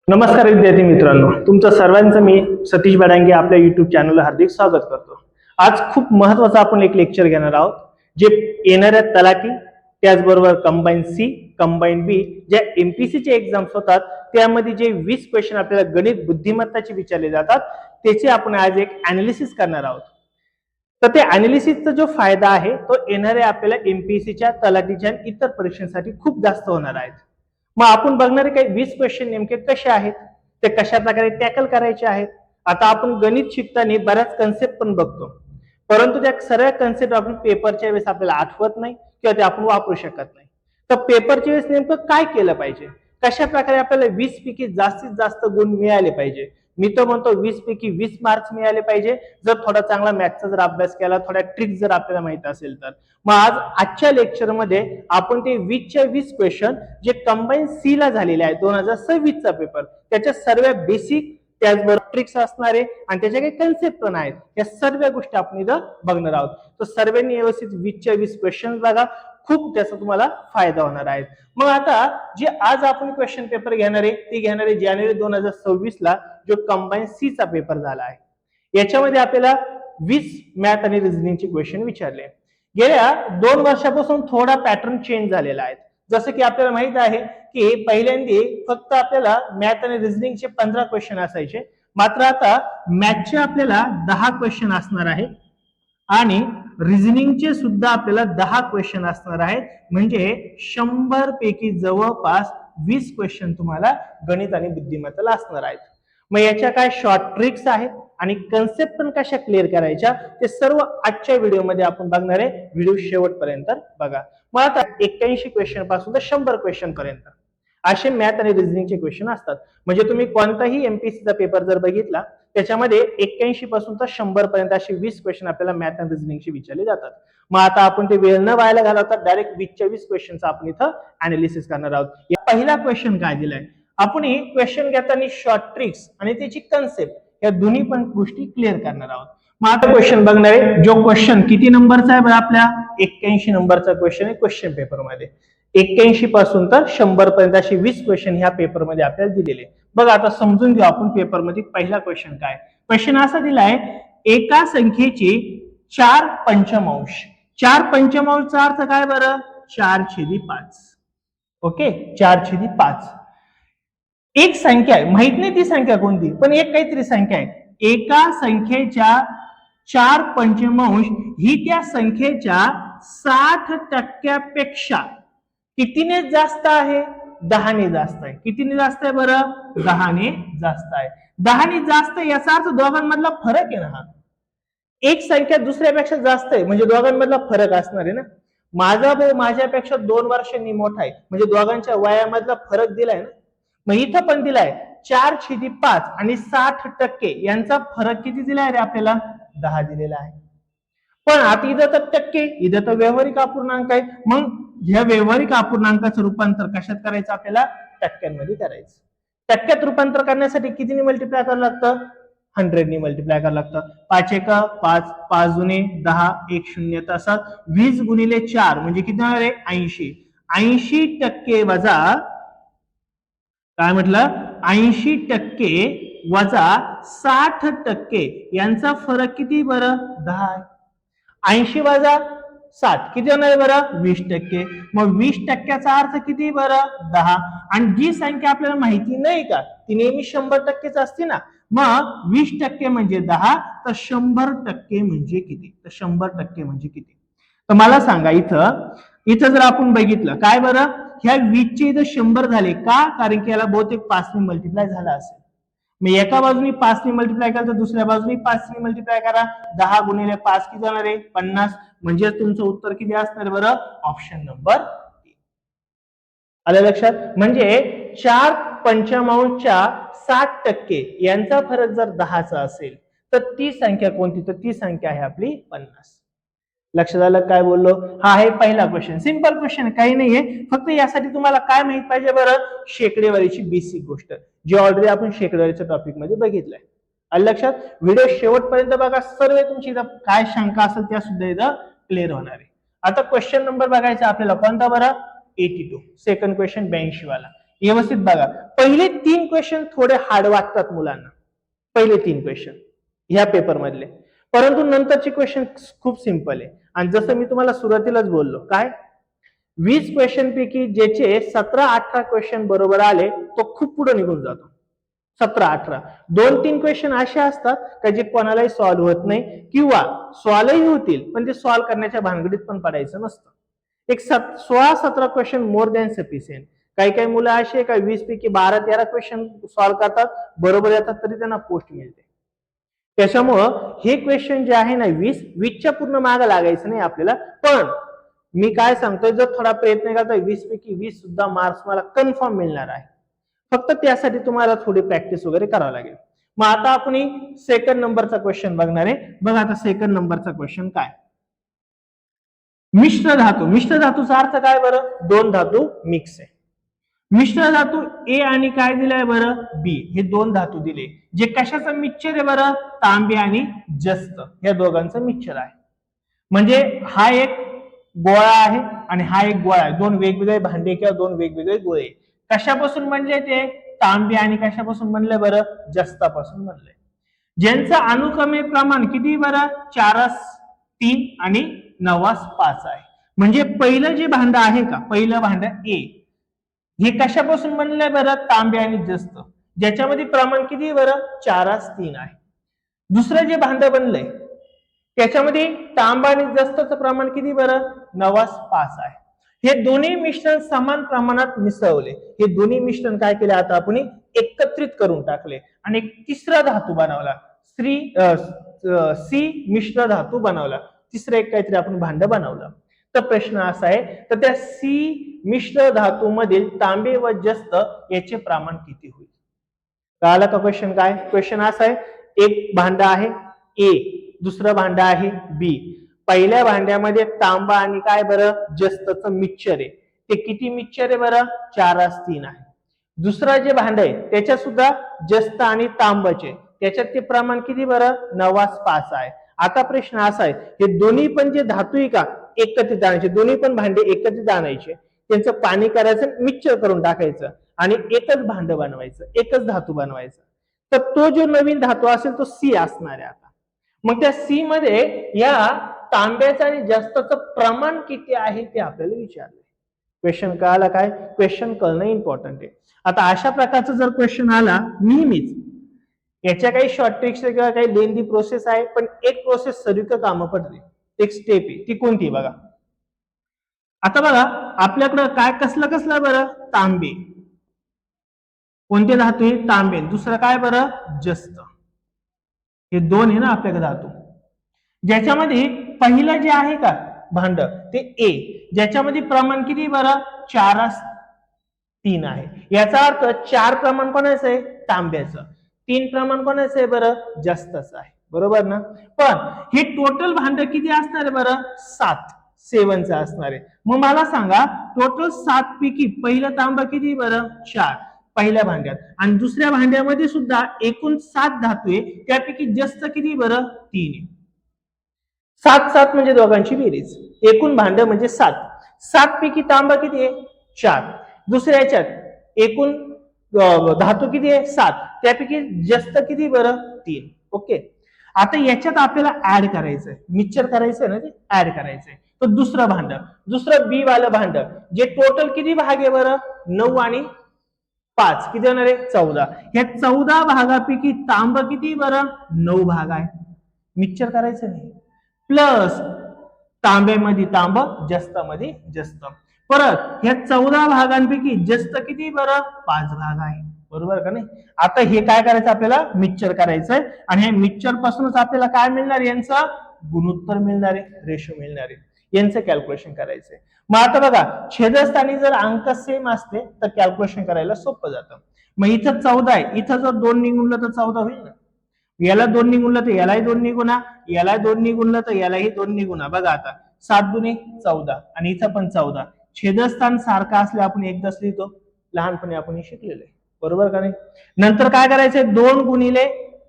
नमस्कार विद्यार्थी मित्रांनो, तुमचं सर्वांचं मी सतीश बडांगे आपल्या युट्यूब चॅनलला हार्दिक स्वागत करतो। आज खूप महत्त्वाचं आपण एक लेक्चर घेणार आहोत, जे येणाऱ्या तलाठी त्याचबरोबर कंबाईन सी, कंबाईन बी ज्या एमपीसीचे एक्झाम्स होतात त्यामध्ये जे 20 क्वेश्चन आपल्याला गणित बुद्धिमत्ताचे विचारले जातात त्याचे आपण आज एक ॲनालिसिस करणार आहोत। तर ते ॲनालिसिसचा जो फायदा आहे तो येणाऱ्या आपल्याला एमपीसीच्या, तलाठीच्या आणि इतर परीक्षांसाठी खूप जास्त होणार आहेत। मग आपण बघणारे काही 20 क्वेश्चन नेमके कसे आहेत, ते कशा प्रकारे टॅकल करायचे आहेत। आता आपण गणित शिकताना बऱ्याच कन्सेप्ट पण बघतो, परंतु त्या सर्व कन्सेप्ट आपण पेपरच्या वेळेस आपल्याला आठवत नाही किंवा ते आपण वापरू शकत नाही। तर पेपरच्या वेळेस नेमकं काय केलं पाहिजे, कशा प्रकारे आपल्याला 20 पैकी जास्तीत जास्त गुण मिळाले पाहिजे। मी तर म्हणतो 20 पैकी 20 मार्क्स मिळाले पाहिजे जर थोडा चांगला मॅथ्सचा जर अभ्यास केला, थोड्या ट्रिक्स जर आपल्याला माहित असेल तर। मग आज आजच्या लेक्चरमध्ये आपण ते 20च्या 20 क्वेश्चन जे कंबाईन सी ला झालेले आहे 2026 चा पेपर, त्याच्या सर्व बेसिक त्याचबरोबर ट्रिक्स असणारे आणि त्याच्या काही कन्सेप्ट पण आहेत, या सर्व गोष्टी आपण इथं बघणार आहोत। तर सर्वांनी व्यवस्थित 20च्या 20 क्वेश्चन बघा, खूप त्याचा तुम्हाला फायदा होणार आहे। मग आता जे आज आपण क्वेश्चन पेपर घेणार आहे ते घेणार आहे जानेवारी 2026 ला जो कंबाईन सी चा पेपर झाला आहे। याच्यामध्ये आपल्याला 20 मॅथ आणि रिझनिंगचे क्वेश्चन विचारले। गेल्या 2 वर्षापासून थोडा पॅटर्न चेंज झालेला आहे। जसं की आपल्याला माहित आहे की पहिल्यांदा फक्त आपल्याला मॅथ आणि रिझनिंगचे 15 क्वेश्चन असायचे, मात्र आता मॅथचे आपल्याला 10 क्वेश्चन असणार आहे आणि रिझनिंगचे सुद्धा आपल्याला 10 क्वेश्चन असणार आहेत। म्हणजे 100 पैकी जवळपास 20 क्वेश्चन तुम्हाला गणित आणि बुद्धिमत्तेला असणार आहेत। मग याच्या काय शॉर्ट ट्रिक्स आहेत आणि कन्सेप्ट पण कशा क्लिअर करायच्या ते सर्व आजच्या व्हिडिओमध्ये आपण बघणार आहे। व्हिडिओ शेवटपर्यंत बघा। मग आता 81 क्वेश्चन पासून तर 100 क्वेश्चन पर्यंत असे मॅथ आणि रिझनिंगचे क्वेश्चन असतात। म्हणजे तुम्ही कोणताही एमपीसीचा पेपर जर बघितला त्याच्यामध्ये 81 पासून तर 100 पर्यंत असे 20 क्वेश्चन आपल्याला मॅथ आणि रिझनिंगचे विचारले जातात। मग आता आपण ते वेळ न व्हायला घालवता डायरेक्ट 20च्या 20 क्वेश्चनचा आपण इथं ॲनालिसिस करणार आहोत। या पहिला क्वेश्चन काय दिलाय, आपण ही क्वेश्चन घेताना शॉर्ट ट्रिक्स आणि त्याची कन्सेप्ट या दोन्ही पण गोष्टी क्लिअर करणार आहोत। मग आता क्वेश्चन बघणार आहे, जो क्वेश्चन किती नंबरचा आहे आपल्या 81 नंबरचा क्वेश्चन आहे क्वेश्चन पेपर मध्ये। 81 पासून तर 100 पर्यंत असे 20 क्वेश्चन ह्या पेपर मध्ये आपल्याला दिलेले। बघा आता समजून घेऊ आपण पेपर मध्ये पहिला क्वेश्चन काय। क्वेश्चन असा दिलाय, एका संख्येची 4 पंचमांश। 4 पंचमांशचा अर्थ काय बरं, 4/5। ओके, 4/5। एक संख्या आहे, माहित नाही ती संख्या कोणती, पण एक काहीतरी संख्या आहे। एका संख्येच्या 4 पंचमांश ही त्या संख्येच्या 60% कितीने जास्त आहे, 10ने जास्त आहे। कितीने जास्त आहे बरं, 10ने जास्त आहे। 10ने जास्त याचा अर्थ दोघांमधला फरक आहे ना हा। एक संख्या दुसऱ्यापेक्षा जास्त आहे म्हणजे दोघांमधला फरक असणार आहे ना। माझा भाऊ माझ्यापेक्षा 2 वर्षांनी मोठा आहे म्हणजे दोघांच्या वयामधला फरक दिलाय ना। मग इथं पण दिलाय 4/5 आणि 60% यांचा फरक किती दिलाय रे आपल्याला, 10 दिलेला आहे। पण आता इथं तर टक्के, इथं तर व्यावहारिक अपूर्णांक आहे। मग ह्या व्यावहारिक अपूर्णांकाचं रूपांतर कशात करायचं आपल्याला, टक्क्यांमध्ये करायचं। टक्क्यात रूपांतर करण्यासाठी कितीने मल्टिप्लाय करावं लागतं, 100 ने मल्टिप्लाय करावं लागतं। 5 एका 5, 5 दुने 10, 1 शून्य, तसाच 20 गुणिले 4 म्हणजे किती होणार आहे, 80। 80% वजा काय म्हटलं, 80% वजा 60% यांचा फरक किती बरं, 10 आहे। 80 वजा 60 किती होणार बरं, 20%। मग 20%चा अर्थ किती बरं, 10। आणि जी संख्या आपल्याला माहिती नाही का ती नेहमी 100%च असते ना। मग 20% म्हणजे 10, तर 100% म्हणजे किती, तर 100% म्हणजे किती। तर मला सांगा इथं जर आपण बघितलं काय बरं, ह्या 20 चे इथं 100 झाले का, कारण की याला बहुतेक 5 ने मल्टिप्लाय झाला असेल। मग एका बाजूने 5 ने मल्टिप्लाय केलं तर दुसऱ्या बाजूने 5 ने मल्टिप्लाय करा। 10 गुणिले 5 किती जाणार आहे, 50। म्हणजे तुमचं उत्तर किती असणार बरं, ऑप्शन नंबर 3। आलं लक्षात। म्हणजे 4 पंचमांशच्या 60% यांचा फरक जर 10चा असेल तर ती संख्या कोणती, तर ती संख्या आहे आपली 50। लक्षात आलं काय बोललो, हा आहे पहिला क्वेश्चन। सिंपल क्वेश्चन, काही नाहीये, फक्त यासाठी तुम्हाला काय माहित पाहिजे बरं, शेकडेवारीची बेसिक गोष्ट जी ऑलरेडी आपण शेकडेवारीच्या टॉपिक मध्ये बघितलंय। आलं लक्षात। व्हिडिओ शेवटपर्यंत बघा, सर्व तुमची इथं काय शंका असेल त्या सुद्धा इथं क्लिअर होणार आहे। आता क्वेश्चन नंबर बघायचा आपल्याला कोणता बरं, 82, सेकंड क्वेश्चन 82 वाला। व्यवस्थित बघा. पहिले 3 क्वेश्चन थोडे हार्ड वाटतात मुलांना, पहिले 3 क्वेश्चन ह्या पेपर मधले, परंतु नंतरचे क्वेश्चन खूप सिंपल आहे. आणि जसं मी तुम्हाला सुरुवातीलाच बोललो, काय 20 क्वेश्चन पैकी ज्याचे 17-18 क्वेश्चन बरोबर आले तो खूप पुढे निघून जातो. 17-18 2-3 क्वेश्चन असे असतात का जे कोणालाही सॉल्व्ह होत नाही किंवा सॉल्व्हही होतील पण ते सॉल्व्ह करण्याच्या भानगडीत पण पडायचं नसतं. एक 16-17 क्वेश्चन मोर दॅन सफिशियंट. काही काही मुलं असे का 20 पैकी 12-13 क्वेश्चन सॉल्व्ह करतात, बरोबर येतात, तरी त्यांना पोस्ट मिळते. त्याच्यामुळं हे क्वेश्चन जे आहे ना 20च्या पूर्ण मागे लागायचं नाही आपल्याला. पण मी काय सांगतोय, जर थोडा प्रयत्न करता 20 पैकी 20 सुद्धा मार्क्स मला कन्फर्म मिळणार आहे. फक्त त्यासाठी तुम्हाला थोडी प्रॅक्टिस वगैरे करावं लागेल. मग आता आपण सेकंड नंबरचा क्वेश्चन बघणार आहे. बघा आता सेकंड नंबरचा क्वेश्चन काय, मिश्र धातू. मिश्र धातूचा अर्थ काय बरं, दोन धातू मिक्स आहे. मिश्र धातू ए आणि काय दिलाय बरं, बी, हे दोन धातू दिले, जे कशाचं मिक्सचर आहे बरं, तांबे आणि जस्त या दोघांचं मिक्सचर आहे. म्हणजे हा एक गोळा आहे आणि हा एक गोळा आहे, दोन वेगवेगळे भांडे किंवा दोन वेगवेगळे गोळे. कशापासून बनले ते, तांबे आणि कशापासून बनले बरं, जस्तापासून बनले. ज्यांचं अनुक्रमे प्रमाण किती बरं, 4:3 आणि 9:5 आहे. म्हणजे पहिलं जे भांड आहे का, पहिलं भांड ए, हे कशापासून बनलंय बरं, तांबे आणि जस्त, ज्याच्यामध्ये प्रमाण किती बरं, 4:3 आहे. दुसरं जे भांड बनलंय त्याच्यामध्ये तांबा आणि जस्तचं प्रमाण किती बरं, 9:5 आहे. हे दोन्ही मिश्रण समान प्रमाणात मिसळले. हे दोन्ही मिश्रण काय केले, आता आपण एकत्रित करून टाकले आणि एक तिसरा धातू बनवला, सी मिश्र धातू बनवला. तिसरं एक काहीतरी आपण भांड बनवलं. तर प्रश्न असा आहे, तर त्या सी मिश्र धातू मधील तांबे व जस्त याचे प्रमाण किती होईल. कळालं का क्वेश्चन काय, क्वेश्चन असा आहे, एक भांड आहे ए, दुसरं भांड आहे बी. पहिल्या भांड्यामध्ये तांबा आणि काय बरं, जस्तचं मिक्सचर आहे. ते किती मिक्सचर आहे बरं, 4:3 आहे. दुसरं जे भांड आहे त्याच्यात सुद्धा जस्त आणि तांबाचे, त्याच्यात ते प्रमाण किती बरं, 9:5 आहे. आता प्रश्न असा आहे, हे दोन्ही पण जे धातू आहे का एकत्रित आणायचे, दोन्ही पण भांडे एकत्रित आणायचे, त्यांचं पाणी करायचं, मिक्सचर करून टाकायचं आणि एकच भांड बनवायचं, एकच धातू बनवायचं. तर तो जो नवीन धातू असेल तो सी असणार आहे. आता मग त्या सी मध्ये या तांब्याचं आणि जस्तचं प्रमाण किती आहे ते आपल्याला विचारलंय. क्वेश्चन कळाला काय, क्वेश्चन कळणं इम्पॉर्टंट आहे. आता अशा प्रकारचा जर क्वेश्चन आला, नेहमीच याच्या काही शॉर्ट ट्रिक्स किंवा काही लेंदी प्रोसेस आहे, पण एक प्रोसेस सर्व कामं पडते, एक स्टेप आहे, ती कोणती बघा. आता बघा आपल्याकडं काय कसलं कसलं बरं, तांबे, कोणते धातू आहे, तांबे. दुसरं काय बरं, जस्त. हे दोन आहे ना आपल्याकडे धातू. ज्याच्यामध्ये पहिलं जे आहे का भांड ते ए, ज्याच्यामध्ये प्रमाण किती बरं, 4:3 आहे. याचा अर्थ 4 प्रमाण कोणाचं आहे, तांब्याचं, 3 प्रमाण कोणाचं आहे बरं, जस्तचं आहे. बरोबर ना. पण हे टोटल भांड किती असणार आहे बरं, 7 असणार आहे. मग मला सांगा टोटल 7 पैकी पहिलं तांबा किती बरं, 4 पहिल्या भांड्यात, आणि दुसऱ्या भांड्यामध्ये सुद्धा एकूण 7 धातू आहे, त्यापैकी जस्त किती बरं, 3 आहे. 7 म्हणजे दोघांची बेरीज, एकूण भांड म्हणजे 7. 7 पैकी तांबा किती आहे, 4. दुसऱ्या याच्यात एकूण धातू किती आहे, 7, त्यापैकी जस्त किती बरं, 3. ओके. आता याच्यात आपल्याला ऍड करायचंय, मिक्सचर करायचंय ना, ते ऍड करायचंय. तर दुसरं भांड, दुसरं बी वालं भांड, जे टोटल किती भाग आहे बरं, 9 आणि 5 किती होणार आहे, 14. या 14 भागापैकी तांब किती बरं, 9 भाग आहे. मिक्सचर करायचं नाही. प्लस तांब्यामध्ये तांब, जस्तामध्ये जस्त. परत ह्या 14 भागांपैकी जस्त किती बरं, 5 भाग आहे. बरोबर का नाही. आता हे काय करायचं आपल्याला, मिक्सचर करायचंय, आणि हे मिक्सचर पासूनच आपल्याला काय मिळणार, यांचं गुणोत्तर मिळणार आहे, रेशो मिळणार आहे, यांचं कॅल्क्युलेशन करायचंय. मग आता बघा छेदस्थानी जर अंक सेम असते तर कॅल्क्युलेशन करायला सोपं जातं. मग इथं 14 आहे, इथं जर 2 निघूनलं तर 14 होईल ना. याला 2 निघूनलं तर यालाही 2 निघुणा, याला 2 निघूनलं तर यालाही 2 निघुणा. बघा आता 7 दुने 14 आणि इथं पण 14. छेदस्थान सारखं असले आपण एकदाच लिहितो, लहानपणी आपण हे शिकलेलो आहे. बरोबर का नाही. नंतर काय करायचंय, 2 गुणिले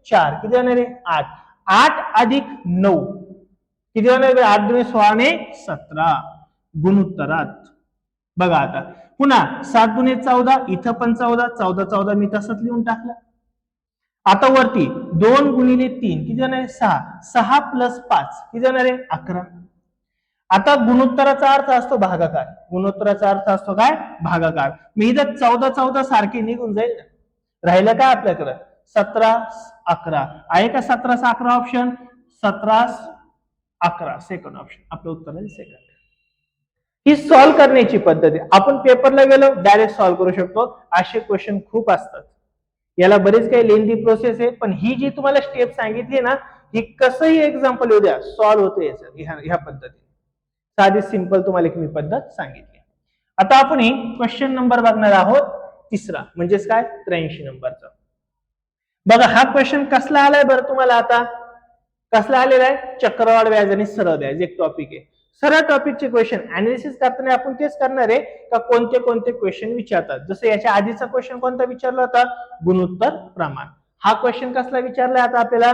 4 किती होणार आहे, 8. 8 अधिक 9 किती होणार आहे, 8 दुने 16 ने 17 गुणोत्तरात. बघा आता पुन्हा 7 दुने 14, इथं पण 14, 14 14 मी तसंच लिहून टाकलं. आता वरती 2 गुणिले 3 किती जाणार आहे? 6. 6 प्लस 5 किती जाणार आहे? 11. आता गुणोत्तराचा अर्थ असतो भागाकार. गुणोत्तराचा अर्थ असतो काय? भागाकार. मी इथं 14 14 सारखे निघून जाईल. राहिलं काय आपल्याकडं? 17 11 आहे का? 17 11 ऑप्शन? 17 11 second option. आपलं उत्तर आहे सेकंड. ही सॉल्व्ह करण्याची पद्धत आहे. आपण पेपरला गेलो डायरेक्ट सॉल्व्ह करू शकतो. असे क्वेश्चन खूप असतात. याला बरेच काही लेंथी प्रोसेस आहे, पण ही जी तुम्हाला स्टेप सांगितली ना, ही कसंही एक्झाम्पल येऊ द्या सॉल्व्ह होते ह्या पद्धतीने. साधी सिंपल तुम्हाला एक मी पद्धत सांगितली. आता आपण क्वेश्चन नंबर बघणार आहोत तिसरा, म्हणजेच काय? 83 नंबरचा. बघा हा क्वेश्चन कसला आलाय बरं तुम्हाला? आता कसला आलेला आहे? चक्रवाढ व्याज आणि सरळ व्याज एक टॉपिक आहे. सरळ टॉपिकचे क्वेश्चन अनालिसिस करताना आपण तेच करणार आहे का कोणते कोणते क्वेश्चन विचारतात. जसं याच्या आधीचा क्वेश्चन कोणता विचारला होता? गुणोत्तर प्रमाण. हा क्वेश्चन कसला विचारलाय आता आपल्याला?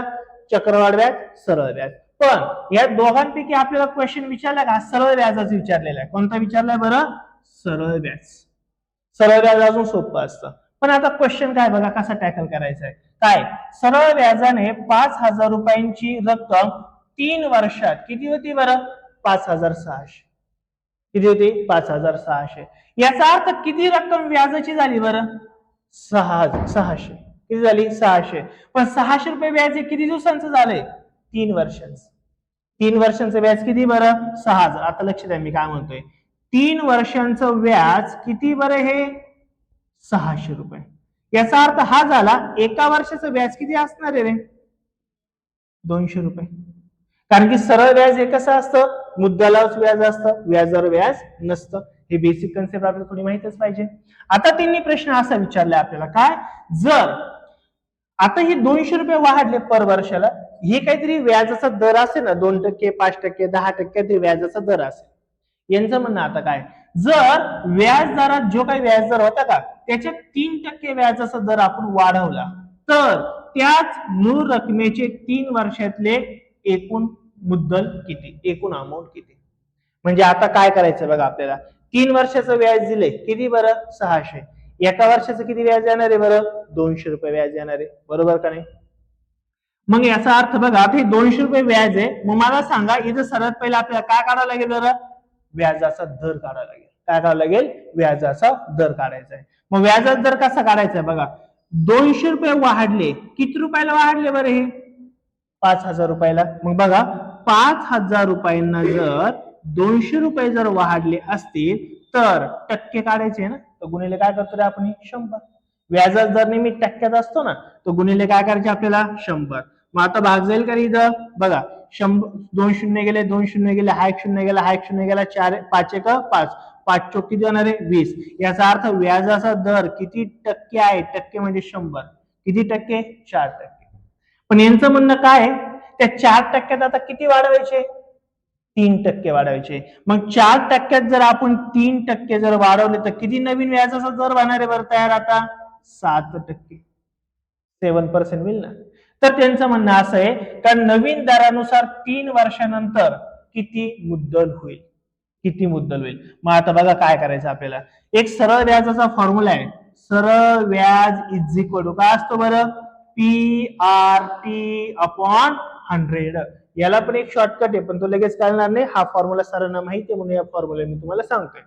चक्रवाढ व्याज, सरळ व्याज. पण या दोघांपैकी आपल्याला क्वेश्चन विचारला का? सरळ व्याजाचा विचारलेला आहे. कोणता विचारलाय बरं? सरळ व्याज. सरळ व्याज अजून सोपं असतं. पण आता क्वेश्चन काय बघा कसा टॅकल करायचा आहे. काय? सरळ व्याजाने 5,000 रुपयांची रक्कम 3 वर्षात किती होती बरं? 5,600. किती होती? 5,600. याचा अर्थ किती रक्कम व्याजाची झाली बरं? 600. किती झाली? 600. पण 600 रुपये व्याज हे किती दिवसांचं झालंय? 3 वर्षांचं. 3 वर्षांचं व्याज किती बरं? 6,000. आता लक्ष द्या मी काय म्हणतोय. 3 वर्षांचं व्याज किती बरं? हे 600 रुपये. याचा अर्थ हा झाला एका वर्षाचं व्याज किती असणार आहे रे? 200 रुपये. कारण की सरळ व्याज हे कसं असतं? मुद्दलावर व्याज असतं, व्याजावर व्याज नसतं. हे बेसिक कन्सेप्ट आपल्याला थोडी माहितच पाहिजे. आता त्यांनी प्रश्न असा विचारलाय आपल्याला, काय? जर आता हे 200 रुपये वाढले पर वर्षाला, हे काहीतरी व्याजाचा दर असेल ना, 2%, 5%, 10% तरी व्याजाचा दर असेल. यांचं म्हणणं आता काय? जर व्याजदरात जो काही व्याजदर होता का त्याच्यात 3% व्याजाचा दर आपण वाढवला, तर त्याच मूळ रकमेचे 3 वर्षातले एकूण मुद्दल किती? एकूण अमाऊंट किती? म्हणजे आता काय करायचं बघा आपल्याला. 3 वर्षाचं व्याज दिले किती बरं? 600. एका वर्षाचं किती व्याज येणार आहे बरं? 200 रुपये व्याज येणार आहे. बरोबर का नाही? मग याचा अर्थ बघा आता हे 200 रुपये व्याज आहे. मग मला सांगा इथं सर्वात पहिला आपल्याला काय काढावं लागेल बरं? व्याजाचा दर काढावा लागेल. काय काढावं लागेल? व्याजाचा दर काढायचा आहे. मग व्याजाचा दर कसा काढायचा आहे बघा. 200 रुपये वाढले, किती रुपयाला वाढले बरं हे? 5,000 रुपयाला. मग बघा 5,000 रुपयांना जर 200 रुपये जर वाढले असतील तर टक्के काढायचे ना, तर गुणिले काय करतो रे आपण? 100. व्याजाचा दर नेहमी टक्क्यात असतो ना, तो गुणिले काय करायचे आपल्याला? 100. मग आता भाग जाईल का इथं? बघा 100, 2 शून्य गेले, 2 शून्य गेले, हा 1 शून्य गेला, हा 1 शून्य गेला, 4 5 1 5, 5 चोक किती होणार आहे? 20. याचा अर्थ व्याजाचा दर किती टक्के आहे? टक्के म्हणजे 100. किती टक्के? 4%. पण यांचं म्हणणं काय? त्या 4% आता किती वाढवायचे? 3% वाढवायचे. मग 4% जर आपण 3% जर वाढवले तर किती नवीन व्याजाचा दर होणार आहे बरं तयार आता? 7%. 7% होईल ना. तर त्यांचं म्हणणं असं आहे का नवीन दरानुसार 3 वर्षानंतर किती मुद्दल होईल? किती मुद्दल होईल? मग आता बघा काय करायचं आपल्याला. एक सरळ व्याजाचा फॉर्म्युला आहे. सरळ व्याज इज इक्वल टू काय असतो बरं? PRT upon 100. याला पण एक शॉर्टकट आहे पण तो लगेच कळणार नाही. हा फॉर्म्युला सरांना माहिती आहे म्हणून या फॉर्म्युला मी तुम्हाला सांगतोय.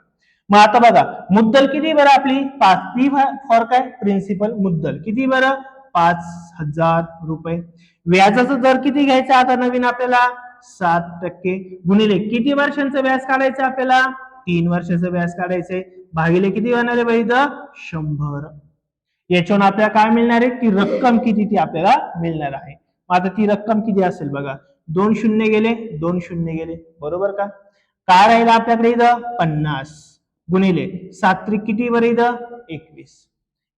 मग आता बघा मुद्दल किती बरं आपली? 5. पी फॉर काय? प्रिन्सिपल मुद्दल किती बरं? 5,000 रुपये. व्याजाचा दर किती घ्यायचा आता नवीन आपल्याला? 7% गुणिले किती वर्षांचं व्याज काढायचं आपल्याला? 3 वर्षाचं व्याज काढायचंय. भागिले किती होणार आहे बाई? 100. याच्यावरून आपल्याला काय मिळणार आहे? ती रक्कम किती ती आपल्याला मिळणार आहे. आता ती रक्कम किती असेल बघा. 2 शून्य गेले, 2 शून्य गेले. बरोबर का? काय राहिलं आपल्याकडे इथं? 50 गुणिले 7 त्रिक किती बरं इथं? 21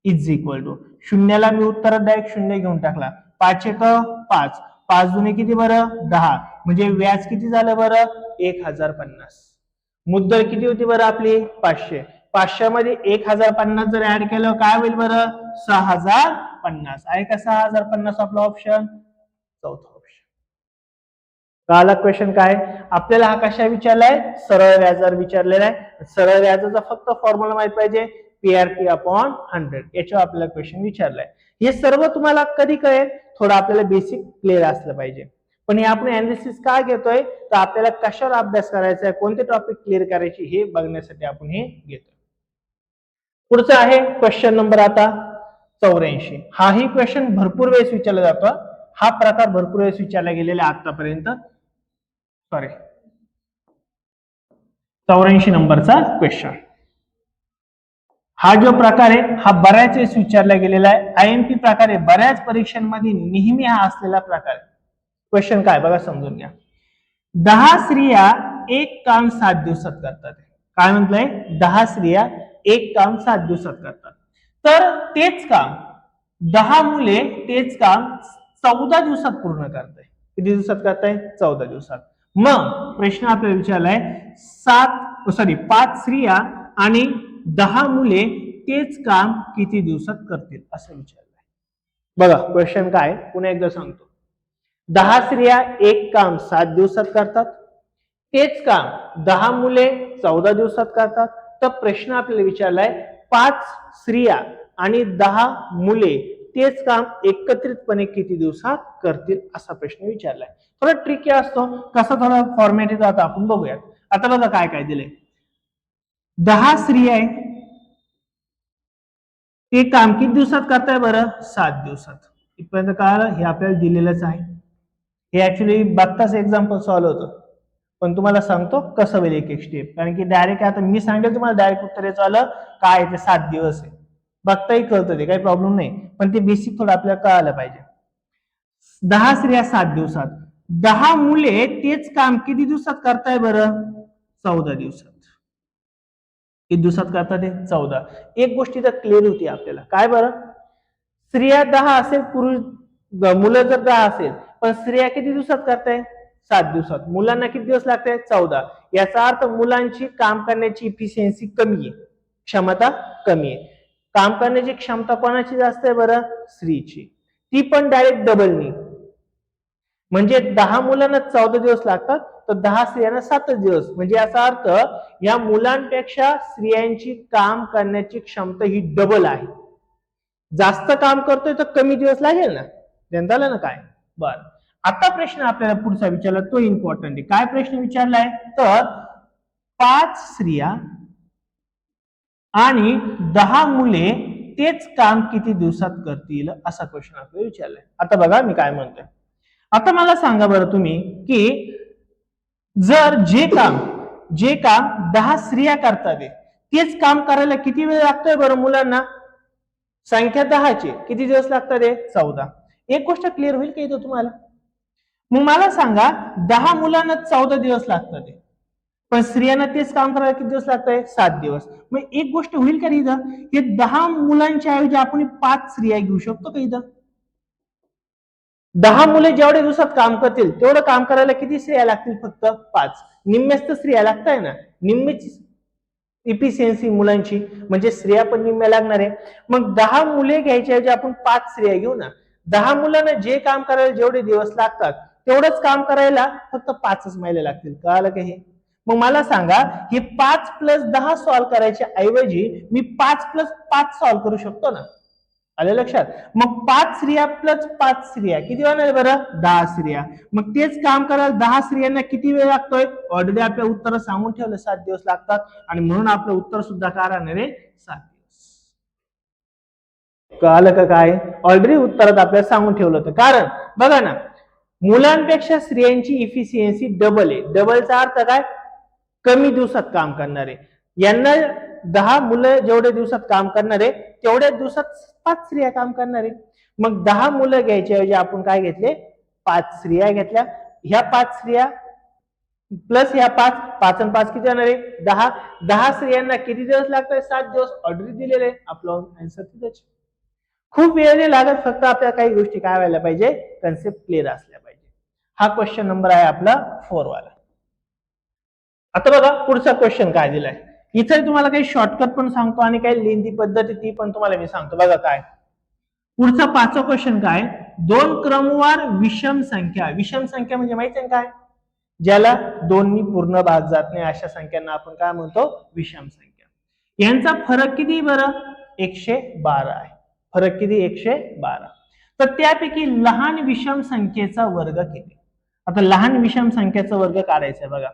इज इक्वल टू शून्याला मी उत्तरात डायरेक्ट शून्य घेऊन टाकला. 5 1 5, 5 दुने किती बरं? 10. म्हणजे व्याज किती झालं बरं? 1050. मुद्दल किती होती बरं आपली? 500. 500 मध्ये 1050 जर ऍड केलं काय होईल बरं? 6050. आहे का 6050 आपला ऑप्शन? चौथा ऑप्शन. कळाला क्वेश्चन काय? आपल्याला हा कशा विचारलाय? सरळ व्याजावर विचारलेला आहे. सरळ व्याजाचा फक्त फॉर्म्युला माहित पाहिजे, PRT अपॉन 100. याच्यावर आपल्याला क्वेश्चन विचारलाय. हे सर्व तुम्हाला कधी कळेल? थोडं आपल्याला बेसिक क्लिअर असलं पाहिजे. पण हे आपण अनालिसिस का घेतोय? तर आपल्याला कशावर अभ्यास करायचा आहे, कोणते टॉपिक क्लिअर करायचे हे बघण्यासाठी आपण हे घेतोय. पुढचा आहे क्वेश्चन नंबर आता 84. हाही क्वेश्चन भरपूर वेळेस विचारला जातो. हा प्रकार भरपूर वेळेस विचारला गेलेला आतापर्यंत. सॉरी, 84 नंबरचा क्वेश्चन. हा जो प्रकार आहे हा बऱ्याच वेळेस विचारला गेलेला आहे. IMP प्रकार आहे, बऱ्याच परीक्षांमध्ये नेहमी हा असलेला प्रकार आहे. क्वेश्चन काय बघा, समजून घ्या. 10 स्त्रिया एक काम 7 दिवसात करतात. काय म्हटलंय? 10 स्त्रिया एक काम 7 दिवसात करतात. तर तेच काम 10 मुले तेच काम 14 दिवसात पूर्ण करताय. किती दिवसात करताय? 14 दिवसात. मग प्रश्न आपल्याला विचारलाय 5 स्त्रिया आणि 10 मुले तेच काम किती दिवसात करतील असं विचारलंय. बघा क्वेश्चन काय, पुन्हा एकदा सांगतो. 10 स्त्रिया एक काम 7 दिवसात करतात, तेच काम 10 मुले 14 दिवसात करतात. तर प्रश्न आपल्याला विचारलाय 5 स्त्रिया आणि 10 मुले तेच काम एकत्रितपणे किती दिवसात करतील असा प्रश्न विचारलाय. थोडा ट्रिकी असतो, कसा थोडा फॉर्मॅट येतो आता आपण बघूयात. आता बघा काय काय दिलंय. 10 स्त्रिया आहे, ते काम किती दिवसात करताय बरं? 7 दिवसात. इथपर्यंत कळालं? हे आपल्याला दिलेलंच आहे. हे ऍक्च्युली बघताच एक्झाम्पल सॉल्व्ह होतं, पण तुम्हाला सांगतो कसं होईल एक एक स्टेप. कारण की डायरेक्ट आता मी सांगेल तुम्हाला डायरेक्ट उत्तर याचं आलं काय, ते 7 दिवस आहे. बघताही कळतं, ते काही प्रॉब्लेम नाही, पण ते बेसिक थोडं आपल्याला कळायला पाहिजे. 10 स्त्रिया 7 दिवसात, 10 मुले तेच काम किती दिवसात करताय बरं? 14 दिवसात. किती दिवसात करतात ते? 14. एक गोष्टी तर क्लिअर होती आपल्याला, काय बरं? स्त्रिया 10 असेल, पुरुष मुलं जर 10 असेल, पण स्त्रिया किती दिवसात करताय? 7 दिवसात. मुलांना किती दिवस लागताय? 14. याचा अर्थ मुलांची काम करण्याची इफिशियन्सी कमी आहे, क्षमता कमी आहे. काम करण्याची क्षमता कोणाची जास्त आहे बरं? स्त्रीची. ती पण डायरेक्ट डबलनी. म्हणजे 10 मुलांना 14 दिवस लागतात, तर 10 स्त्रियांना 7 दिवस. म्हणजे याचा अर्थ या मुलांपेक्षा स्त्रियांची काम करण्याची क्षमता ही डबल आहे. जास्त काम करतोय तर कमी दिवस लागेल ना. जनताला ना काय. बर, आता प्रश्न आपल्याला पुढचा विचारला तो इम्पॉर्टंट आहे. काय प्रश्न विचारलाय? तर 5 स्त्रिया आणि 10 मुले तेच काम किती दिवसात करतील असा क्वेश्चन आपल्याला विचारलाय. आता बघा मी काय म्हणतोय. आता मला सांगा बरं तुम्ही की जर जे काम 10 स्त्रिया करतात तेच काम करायला किती वेळ लागतोय बरं मुलांना? संख्या 10 ची किती दिवस लागतात? 14. एक गोष्ट क्लिअर होईल का इथं तुम्हाला? मग मला सांगा 10 मुलांना 14 दिवस लागतात, पण स्त्रियांना तेच काम करायला किती दिवस लागतंय? 7 दिवस. मग एक गोष्ट होईल का इथं? हे 10 मुलांच्या ऐवजी आपण 5 स्त्रिया घेऊ शकतो का इथं? 10 मुले जेवढ्या दिवसात काम करतील तेवढं काम करायला किती स्त्रिया लागतील? फक्त 5. निम्म्याच तर स्त्रिया लागताय ना, निम्मीच इफिशियन्सी मुलांची, म्हणजे स्त्रिया पण निम्म्या लागणार आहे. मग 10 मुले घ्यायच्या ऐवजी आपण 5 स्त्रिया घेऊ ना. 10 मुलांना जे काम करायला जेवढे दिवस लागतात तेवढंच काम करायला फक्त 5च महिने लागतील. कळालं का हे? मग मला सांगा, हे 5 + 10 सॉल्व्ह करायच्या ऐवजी मी 5 + 5 सॉल्व्ह करू शकतो ना. आलं लक्षात? मग 5 स्त्रिया + 5 स्त्रिया किती होणार बरं? 10 स्त्रिया. मग तेच काम करायला 10 स्त्रियांना किती वेळ लागतोय? ऑलरेडी आपल्या उत्तर सांगून ठेवलं 7 दिवस लागतात, आणि म्हणून आपलं उत्तर सुद्धा काय राहणार आहे? 7 दिवस. कळालं का काय? ऑलरेडी उत्तरात आपल्याला सांगून ठेवलं होतं. कारण बघा ना, मुलांपेक्षा स्त्रियांची इफिशियन्सी डबल आहे. डबलचा अर्थ काय? कमी दिवसात काम करणारे. यांना 10 मुलं जेवढ्या दिवसात काम करणारे तेवढ्या दिवसात 5 स्त्रिया काम करणारे. मग 10 मुलं घ्यायच्या ऐवजी आपण काय घेतले? 5 स्त्रिया घेतल्या. ह्या 5 स्त्रिया प्लस ह्या 5 आणि 5 किती होणार आहे? 10. 10 स्त्रियांना किती दिवस लागतात? 7 दिवस. ऑलरेडी दिलेले. आपलं आन्सर तिथेच. खूप वेळ नाही लागत, फक्त आपल्याला काही गोष्टी काय व्हायला पाहिजे? कन्सेप्ट क्लिअर असल्या पाहिजे. हा क्वेश्चन नंबर आहे आपला 4 वाला. आता बघा पुढचा क्वेश्चन काय दिलाय. इथे तुम्हाला काही शॉर्टकट पण सांगतो आणि काही लेंथी पद्धती ती पण तुम्हाला मी सांगतो. बघा काय पुढचा 5वा क्वेश्चन काय? 2 क्रमवार विषम संख्या. विषम संख्या म्हणजे माहिती आहे काय? ज्याला दोन्ही पूर्ण भाग जात नाही अशा संख्यांना आपण काय म्हणतो, विषम संख्या. यांचा फरक किती बरं, 112 आहे. फरक किती, 112. तर त्यापैकी लहान विषम संख्येचा वर्ग किती. आता लहान विषम संख्येचा वर्ग काढायचा आहे बघा.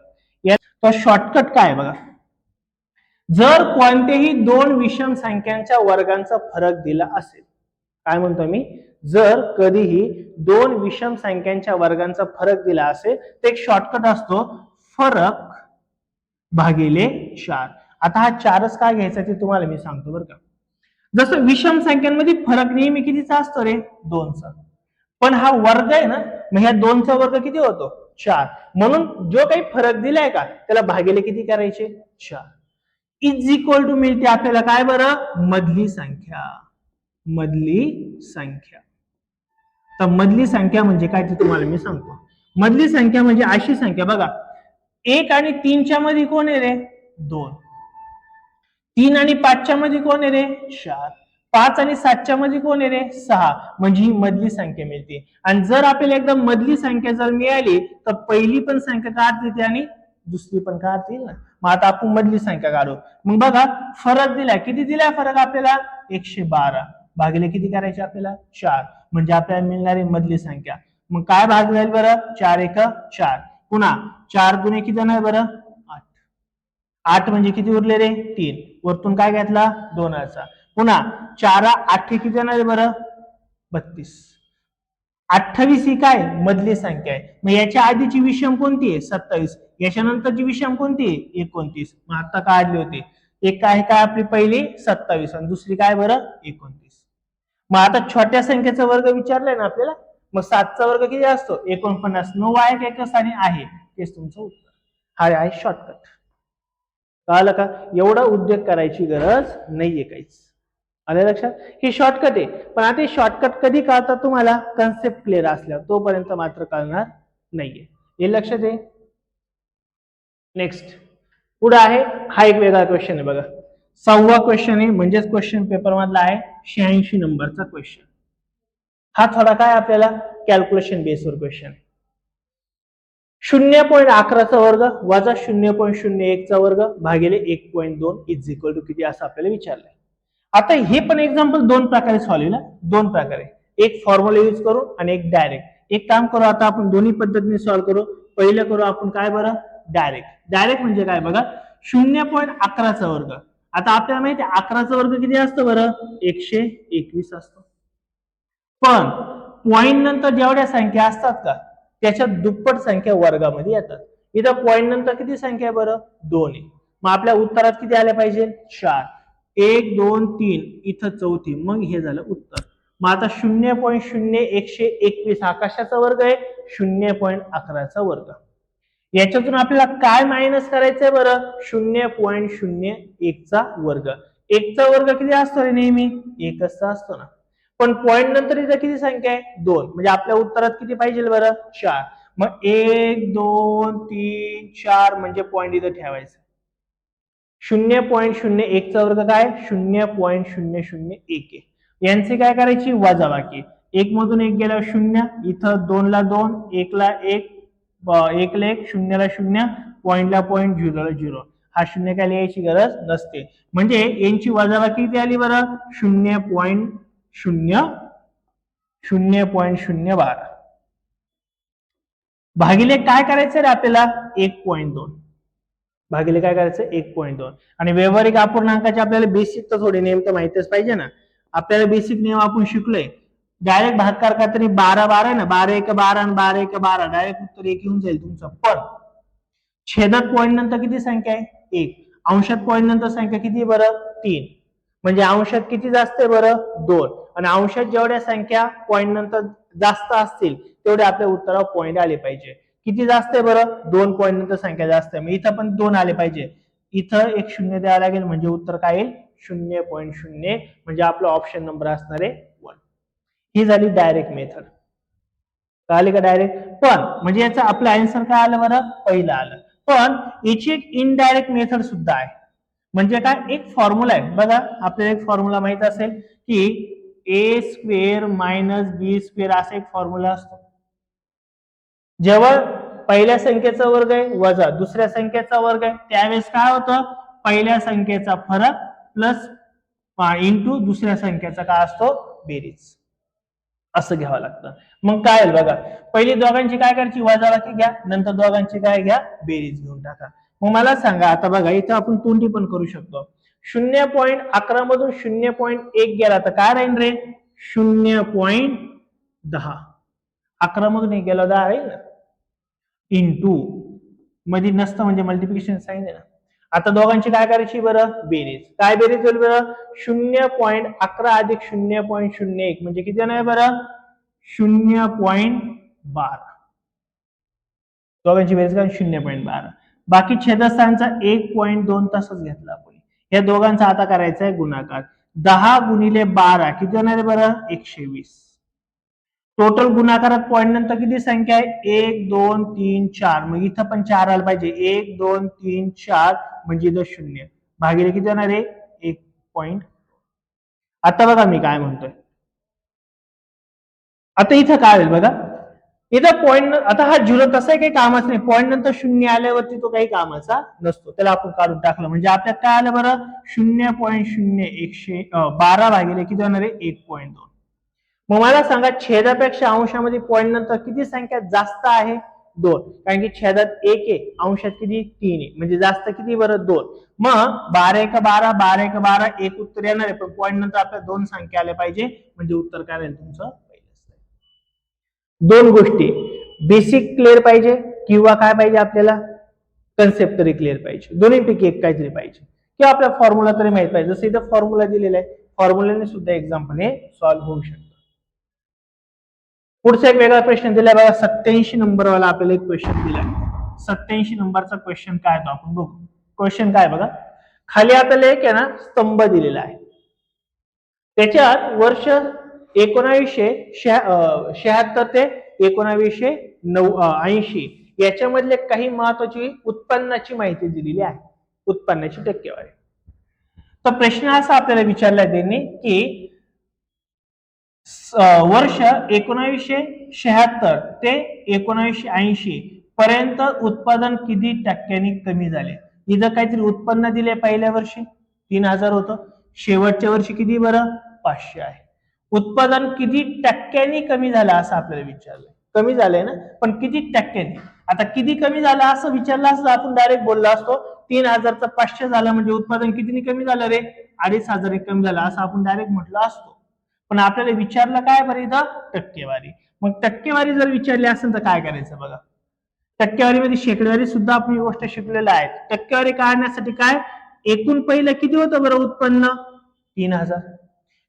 यात शॉर्टकट काय बघा, जर कोणत्याही दोन विषम संख्यांच्या वर्गांचा फरक दिला असेल, काय म्हणतो मी, जर कधीही दोन विषम संख्यांच्या वर्गांचा फरक दिला असेल तर एक शॉर्टकट असतो फरक भागिले 4. आता हा 4च काय घ्यायचा ते तुम्हाला मी सांगतो बरं का. जसं विषम संख्यांमध्ये फरक नेहमी कितीचा असतो रे, 2चा. पण हा वर्ग आहे ना, मग ह्या 2चा वर्ग किती होतो, 4. म्हणून जो काही फरक दिलाय का त्याला भागिले किती करायचे, 4. इज इक्वल टू मिळते आपल्याला काय बरं, मधली संख्या. मधली संख्या. तर मधली संख्या म्हणजे काय ते तुम्हाला मी सांगतो. मधली संख्या म्हणजे अशी संख्या बघा, 1 आणि 3च्या मध्ये कोण आहे रे, 2. 3 आणि 5च्या मध्ये कोण आहे रे, 4. 5 आणि 7च्या मध्ये कोण आहे रे, 6. म्हणजे ही मधली संख्या मिळते. आणि जर आपल्याला एकदम मधली संख्या जर मिळाली तर पहिली पण संख्या काढता येते आणि दुसरी पण काढता येईल ना. मग आता आपण मधली संख्या काढू. मग बघा फरक दिला, किती दिलाय फरक आपल्याला, 112. भागिले किती करायचे आपल्याला, 4. म्हणजे आपल्याला मिळणारी मधली संख्या. मग काय भाग जाईल बरं, 4 1 4. पुन्हा 4 दुने किती जाणार बरं, 8. 8 म्हणजे किती उरले रे, 3. वरतून काय घेतला, 2चा. पुन्हा 4 8 किती जाणार बरं, 32. 28 ही काय मधली संख्या आहे. मग याच्या आधीची विषम कोणती आहे, 27. याच्या नंतरची विषम कोणती आहे, 29. मग आता काढली होती. एक काय काय आपली पहिली 27 आणि दुसरी काय बरं, 29. मग आता छोट्या संख्येचा वर्ग विचारलाय ना आपल्याला, मग 7चा वर्ग किती असतो, 49. 9 आहे का स्थानी आहे, तेच तुमचं उत्तर. हा आहे शॉर्टकट. कळलं का, एवढा उद्योग करायची गरज नाहीये काहीच. आलं लक्षात, हे शॉर्टकट आहे. पण आता हे शॉर्टकट कधी कळतात तुम्हाला, कन्सेप्ट क्लिअर असल्यावर, तोपर्यंत मात्र कळणार नाहीये. हे लक्षात आहे. नेक्स्ट पुढे आहे, हा एक वेगळा क्वेश्चन आहे बघा. 6वा क्वेश्चन आहे, म्हणजेच क्वेश्चन पेपर मधला आहे 86 नंबरचा क्वेश्चन. हा थोडा काय आपल्याला कॅल्क्युलेशन बेसवर क्वेश्चन. 0.11चा वर्ग वजा 0.01चा वर्ग भागिले 1.2 इज इक्वल टू किती असं आपल्याला विचारलंय. आता हे पण एक्झाम्पल दोन प्रकारे सॉल्व्ह होईल, दोन प्रकारे, एक फॉर्म्युला यूज करू आणि एक डायरेक्ट. एक काम करू, आता आपण दोन्ही पद्धतीने सॉल्व्ह करू. पहिलं करू आपण काय बरं, डायरेक्ट. डायरेक्ट म्हणजे काय बघा, 0.11चा वर्ग. आता आपल्याला माहिती आहे 11चा वर्ग किती असतो बरं, 121 असतो. पण पॉइंट नंतर जेवढ्या संख्या असतात का त्याच्या दुप्पट संख्या वर्गामध्ये येतात. इथं पॉइंट नंतर किती संख्या आहे बरं, 2 आहे. मग आपल्या उत्तरात किती आले पाहिजे, 4. 1 2 3 इथं चौथी, मग हे झालं उत्तर. मग आता 0.0121 हा कशाचा वर्ग आहे, 0.11चा वर्ग. याच्यातून आपल्याला काय मायनस करायचंय बरं, 0.01चा वर्ग. 1चा वर्ग किती असतो रे, नेहमी 1चा असतो ना. पण पॉइंट नंतर इथं किती संख्या आहे, 2. म्हणजे आपल्या उत्तरात किती पाहिजे बरं, 4. मग 1 2 3 4 म्हणजे पॉइंट इथं ठेवायचं. 0.01चा वर्ग काय, 0.001 आहे. यांची काय करायची, वजाबाकी. 1 मधून 1 गेला 0, इथं 2 ला 2, 1 ला 1, 1 ला 1, 0 ला 0, पॉइंट ला पॉइंट, 0 ला 0. हा 0 काय लिहायची गरज नसते. म्हणजे यांची वजाबाकी किती आली बरं, 0.012 भागिले काय करायचं रे आपल्याला, 1.2 भागिले काय करायचं, 1.2. आणि व्यावहारिक अपूर्णांकाचे आपल्याला बेसिक तर थोडे नियम तर माहितीच पाहिजे ना. आपल्याला बेसिक नियम आपण शिकलोय. डायरेक्ट भागाकार करताना 12 12 ना, 12 1 12 आणि 12 1 12, डायरेक्ट उत्तर 1 येऊन जाईल तुमचं. पण छेदात पॉइंट नंतर किती संख्या आहे, 1. अंशात पॉइंट नंतर संख्या किती बरं, 3. म्हणजे अंशात किती जास्त आहे बरं, 2. आणि अंशात जेवढ्या संख्या पॉइंट नंतर जास्त असतील तेवढे आपल्या उत्तरावर पॉइंट आले पाहिजे. किती जास्त आहे बरं, 2 पॉइंट नंतर संख्या जास्त आहे. मग इथं पण 2 आले पाहिजे. इथं एक 0 द्यावं लागेल, म्हणजे उत्तर काय येईल, 0.0. म्हणजे आपला ऑप्शन नंबर असणार आहे 1. ही झाली डायरेक्ट मेथड. कळाली का डायरेक्ट. पण म्हणजे याचा आपलं आन्सर काय आलं बरं, पहिलं आलं. पण याची एक इनडायरेक्ट मेथड सुद्धा आहे. म्हणजे काय, एक फॉर्म्युला आहे बघा. आपल्याला एक फॉर्म्युला माहित असेल की ए स्क्वेअर मायनस बी स्क्वेअर असा एक फॉर्म्युला असतो. जेव्हा पहिल्या संख्येचा वर्ग आहे वजा दुसऱ्या संख्येचा वर्ग आहे, त्यावेळेस काय होतं, पहिल्या संख्येचा फरक प्लस इंटू दुसऱ्या संख्येचा काय असतो, बेरीज, असं घ्यावं लागतं. मग काय आहे बघा, पहिली दोघांची काय करायची, वजाबाकी घ्या, नंतर दोघांची काय घ्या, बेरीज घेऊन टाका. मग मला सांगा आता बघा, इथं आपण तोंडी पण करू शकतो. 0.11 मधून 0.1 गेला तर काय राहील रे, 0.10. 11 मधून 1 गेला 10 राहील ना, इंटू मध्ये नसतं म्हणजे मल्टिप्लिकेशन साईन आहे ना. आता दोघांची काय करायची बरं, बेरीज. काय बेरीज होईल बरं, 0.11 अधिक 0.01 म्हणजे किती आहे बरं, 0.12. दोघांची बेरीज काय 0.12. बाकी छेदस्थानचा 1.2 तसंच घेतला आपण. या दोघांचा आता करायचा आहे गुणाकार. 10 गुणिले 12 किती होणार आहे बरं, 120. टोटल गुणाकारात पॉईंट नंतर किती संख्या आहे, 1 2 3 4. मग इथं पण 4 आला पाहिजे, 1 2 3 4 म्हणजे इथं 0 भागिले किती होणार आहे, 1 पॉईंट. आता बघा मी काय म्हणतोय, आता इथं काय होईल बघा, इथं पॉईंट, आता हा 0 तसा काही कामाचा नाही, पॉईंट नंतर 0 आल्यावरती तो काही कामाचा नसतो, त्याला आपण काढून टाकलं म्हणजे आपल्याला काय आलं बरं, 0.0112 भागिले किती होणार आहे, 1.2. मग मला सांगा छेदापेक्षा अंशामध्ये पॉईंट नंतर किती संख्या जास्त आहे, 2. कारण की छेदात 1 आहे, अंशात किती 3 आहे, म्हणजे जास्त किती बरं, 2. मग 12 1 12 12 1 12 एक उत्तर येणार आहे, पण पॉईंट नंतर आपल्याला 2 संख्या आल्या पाहिजे, म्हणजे उत्तर काय राहील तुमचं. दोन गोष्टी, बेसिक क्लिअर पाहिजे किंवा काय पाहिजे आपल्याला, कन्सेप्ट तरी क्लिअर पाहिजे, दोन्हीपैकी एक काहीतरी पाहिजे, किंवा आपला फॉर्म्युला तरी माहित पाहिजे. जसं इथं फॉर्म्युला दिलेला आहे, फॉर्म्युल्याने सुद्धा एक्झाम्पल हे सॉल्व्ह होऊ शकतं. पुढचा एक वेगळा प्रश्न दिलाय बघा, 87 नंबरवाला आपल्याला एक क्वेश्चन दिलाय. 87 नंबरचा क्वेश्चन काय तो आपण बघू. क्वेश्चन काय बघा, खाली आपल्याला एक आहे ना स्तंभ दिलेला आहे, त्याच्यात वर्ष 1976 ते 1980 याच्यामधले काही महत्वाची उत्पन्नाची माहिती दिलेली आहे, उत्पन्नाची टक्केवारी. तर प्रश्न असा आपल्याला विचारला त्यांनी की वर्ष 1976 ते 1980 पर्यंत उत्पादन किती टक्क्यांनी कमी झाले. इथं काहीतरी उत्पन्न दिले, पहिल्या वर्षी 3000 होतं, शेवटच्या वर्षी किती बरं, 500 आहे. उत्पादन किती टक्क्यांनी कमी झालं असं आपल्याला विचारलंय. कमी झालंय ना, पण किती टक्क्यांनी. आता किती कमी झालं असं विचारलं असं आपण डायरेक्ट बोललो असतो, 3000चा 500 झालं म्हणजे उत्पादन कितीने कमी झालं रे, 2500 कमी झालं असं आपण डायरेक्ट म्हटलं असतो. पण आपल्याला विचारलं काय बरं इथं, टक्केवारी. मग टक्केवारी जर विचारली असेल तर काय करायचं बघा, टक्केवारीमध्ये शेकडेवारी सुद्धा आपण ही गोष्ट शिकलेलं आहे. टक्केवारी काढण्यासाठी काय, एकूण पहिलं किती होतं बरं उत्पन्न, 3000.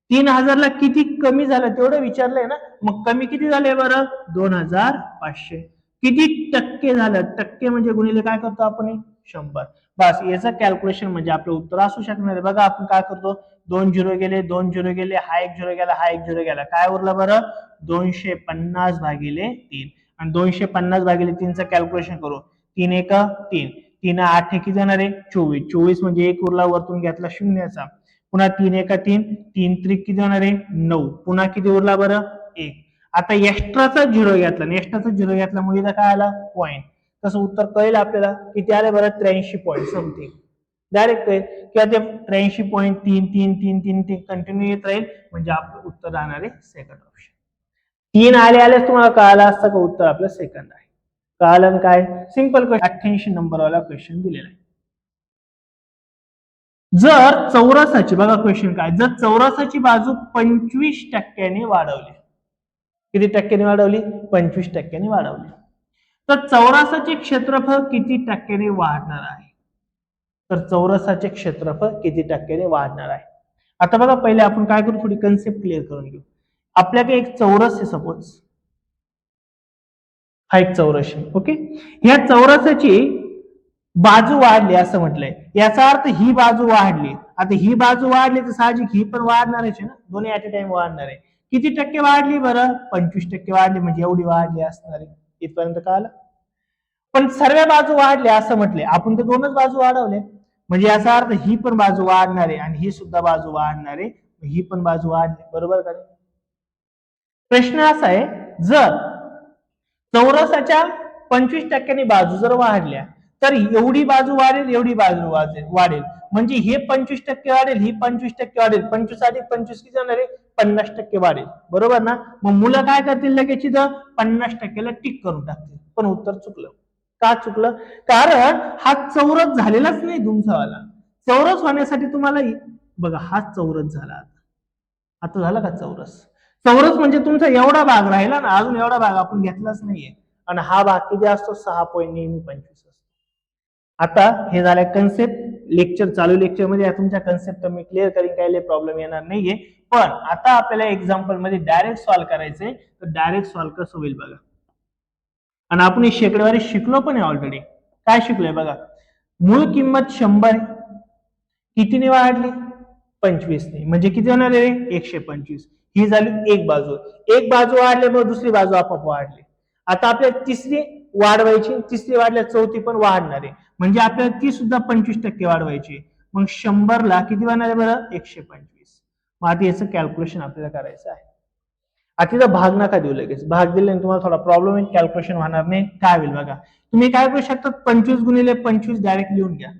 3000ला किती कमी झालं तेवढं विचारलंय ना, मग कमी किती झाले बरं, 2500. किती टक्के झालं, टक्के म्हणजे गुणिले काय करतो आपण, 100. बस याचं कॅल्क्युलेशन म्हणजे आपलं उत्तर असू शकणार आहे. बघा आपण काय करतो, 2 0 गेले, 2 0 गेले, हा 1 0 गेला, हा 1 0 गेला, काय उरलं बरं, 250 भागिले 3. आणि 250 भागिले 3चं कॅल्क्युलेशन करू, 3 1 3, 3 8 किती जाणार आहे, 24. 24 म्हणजे 1 उरला, वरतून घेतला शून्याचा, पुन्हा 3 1 3, 3 त्रिक किती होणार आहे, 9, पुन्हा किती उरला बरं, 1. आता एक्स्ट्राचा 0 घेतला, एक्स्ट्राचा 0 घेतल्यामुळे इथं काय आला, पॉईंट. तसं उत्तर कळेल आपल्याला किती आले बरं, 83 पॉईंट समथिंग डायरेक्ट कळेल, किंवा ते 83.33333 कंटिन्यू येत राहील, म्हणजे आपलं उत्तर राहणार आहे सेकंड ऑप्शन. 3 आलेच तुम्हाला कळालं असतं का उत्तर आपलं सेकंड आहे. कळालं काय, सिंपल क्वेश्चन. 88 नंबरवाला क्वेश्चन दिलेला आहे. जर चौरसाची, बघा क्वेश्चन काय, जर चौरसाची बाजू 25% वाढवली, किती टक्क्यांनी वाढवली, 25% वाढवली, तर चौरसाचे क्षेत्रफळ किती टक्क्यांनी वाढणार आहे. तर चौरसाचे क्षेत्रफळ किती टक्क्यांनी वाढणार आहे. आता बघा पहिले आपण काय करू, थोडी कन्सेप्ट क्लिअर करून घेऊ. आपल्याकडे एक चौरस आहे, सपोज हा एक चौरस आहे, ओके. ह्या चौरसाची बाजू वाढली असं म्हटलंय, याचा अर्थ ही बाजू वाढली. आता ही बाजू वाढली तर साहजिक ही पण वाढणारच आहे ना, दोन्ही ऍट अ टाइम वाढणार आहे. किती टक्के वाढली बरं, 25% वाढली, म्हणजे एवढी वाढली असणार आहे. इथपर्यंत कळालं. पण सर्व बाजू वाढल्या असं म्हटले, आपण तर दोनच बाजू वाढवले, म्हणजे याचा अर्थ ही पण बाजू वाढणार आहे आणि ही सुद्धा बाजू वाढणार आहे, ही पण बाजू वाढली, बरोबर का. प्रश्न असा आहे, जर चौरसाच्या 25% बाजू जर वाढल्या तर एवढी बाजू वाढेल, एवढी बाजू वाढेल. म्हणजे हे 25% वाढेल, ही 25% वाढेल. 25 अधिक 25 किती होणार आहे? 50% वाढेल. बरोबर ना? मग मुलं काय करतील लगेच इथं 50%ला टिक करून टाकतील. पण उत्तर चुकलं. का चुकलं? कारण हा चौरस झालेलाच नाही तुमचावाला. चौरस होण्यासाठी तुम्हाला बघा हा चौरस झाला. आता झाला का चौरस? चौरस म्हणजे तुमचा एवढा भाग राहिला ना, अजून एवढा भाग आपण घेतलाच नाहीये. आणि हा भाग किती असतो? 6.25 असतो. आता हे झालं कन्सेप्ट. लेक्चर चालू लेक्चर मध्ये तुमच्या कन्सेप्ट मी क्लिअर करीन, काही प्रॉब्लेम येणार नाहीये. पण आता आपल्याला एक्झाम्पल मध्ये डायरेक्ट सॉल्व्ह करायचंय, तर डायरेक्ट सॉल्व्ह कसं होईल बघा. आणि आपण शेकडेवारी शिकलो पण आहे ऑलरेडी. काय शिकलोय बघा. मूळ किंमत 100 कितीने वाढली? 25 ने. म्हणजे किती होणार आहे? 125. ही झाली एक बाजू. एक बाजू वाढल्यामुळे दुसरी बाजू आपोआप वाढली. आता आपल्याला तिसरी वाढवायची, तिसरी वाढल्या चौथी पण वाढणार आहे. म्हणजे आपल्याला ती सुद्धा 25% वाढवायची. मग 100ला किती वाढणार आहे बरं? 125. मग आता याचं कॅल्क्युलेशन आपल्याला करायचं आहे. आता इथं भाग नका देऊ लगेच. भाग दिल्याने तुम्हाला थोडा प्रॉब्लेम येईल, कॅल्क्युलेशन होणार नाही. काय होईल बघा. तुम्ही काय करू शकता? 25 गुणिले 25 डायरेक्ट लिहून घ्या.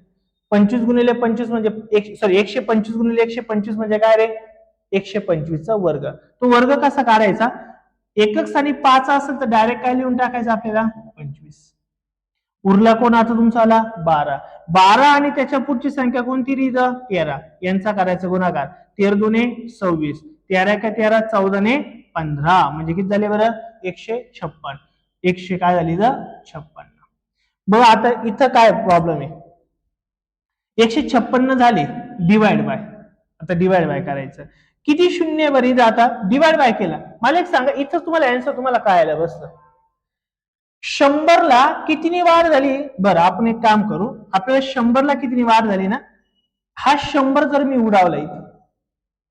25 गुणिले 25 म्हणजे 125 गुणिले 125 म्हणजे काय रे? 125 चा वर्ग. तो वर्ग कसा काढायचा? एकक स्थानी 5 असेल तर डायरेक्ट काय लिहून टाकायचं आपल्याला? 25. उरला कोण आता तुमचा आला? 12. 12 आणि त्याच्या पुढची संख्या कोणती रीत? 13. यांचा करायचा गुणाकार. 13 दुने 26. 13 का 13, 14 ने 15. म्हणजे किती झाले बरं? 156. 100 काय झाली? 56. बघ आता इथं काय प्रॉब्लेम आहे? 156 झाले डिवाइड बाय. आता डिवाइड बाय करायचं. किती शून्य बरी आता डिवाइड बाय केला. मला एक सांगा, इथं तुम्हाला आन्सर तुम्हाला काय आलं बसलं? 100ला कितीनी वाढ झाली? बरं आपण एक काम करू, आपल्याला 100ला कितीनी वाढ झाली ना, हा 100 जर मी उडावला इथं,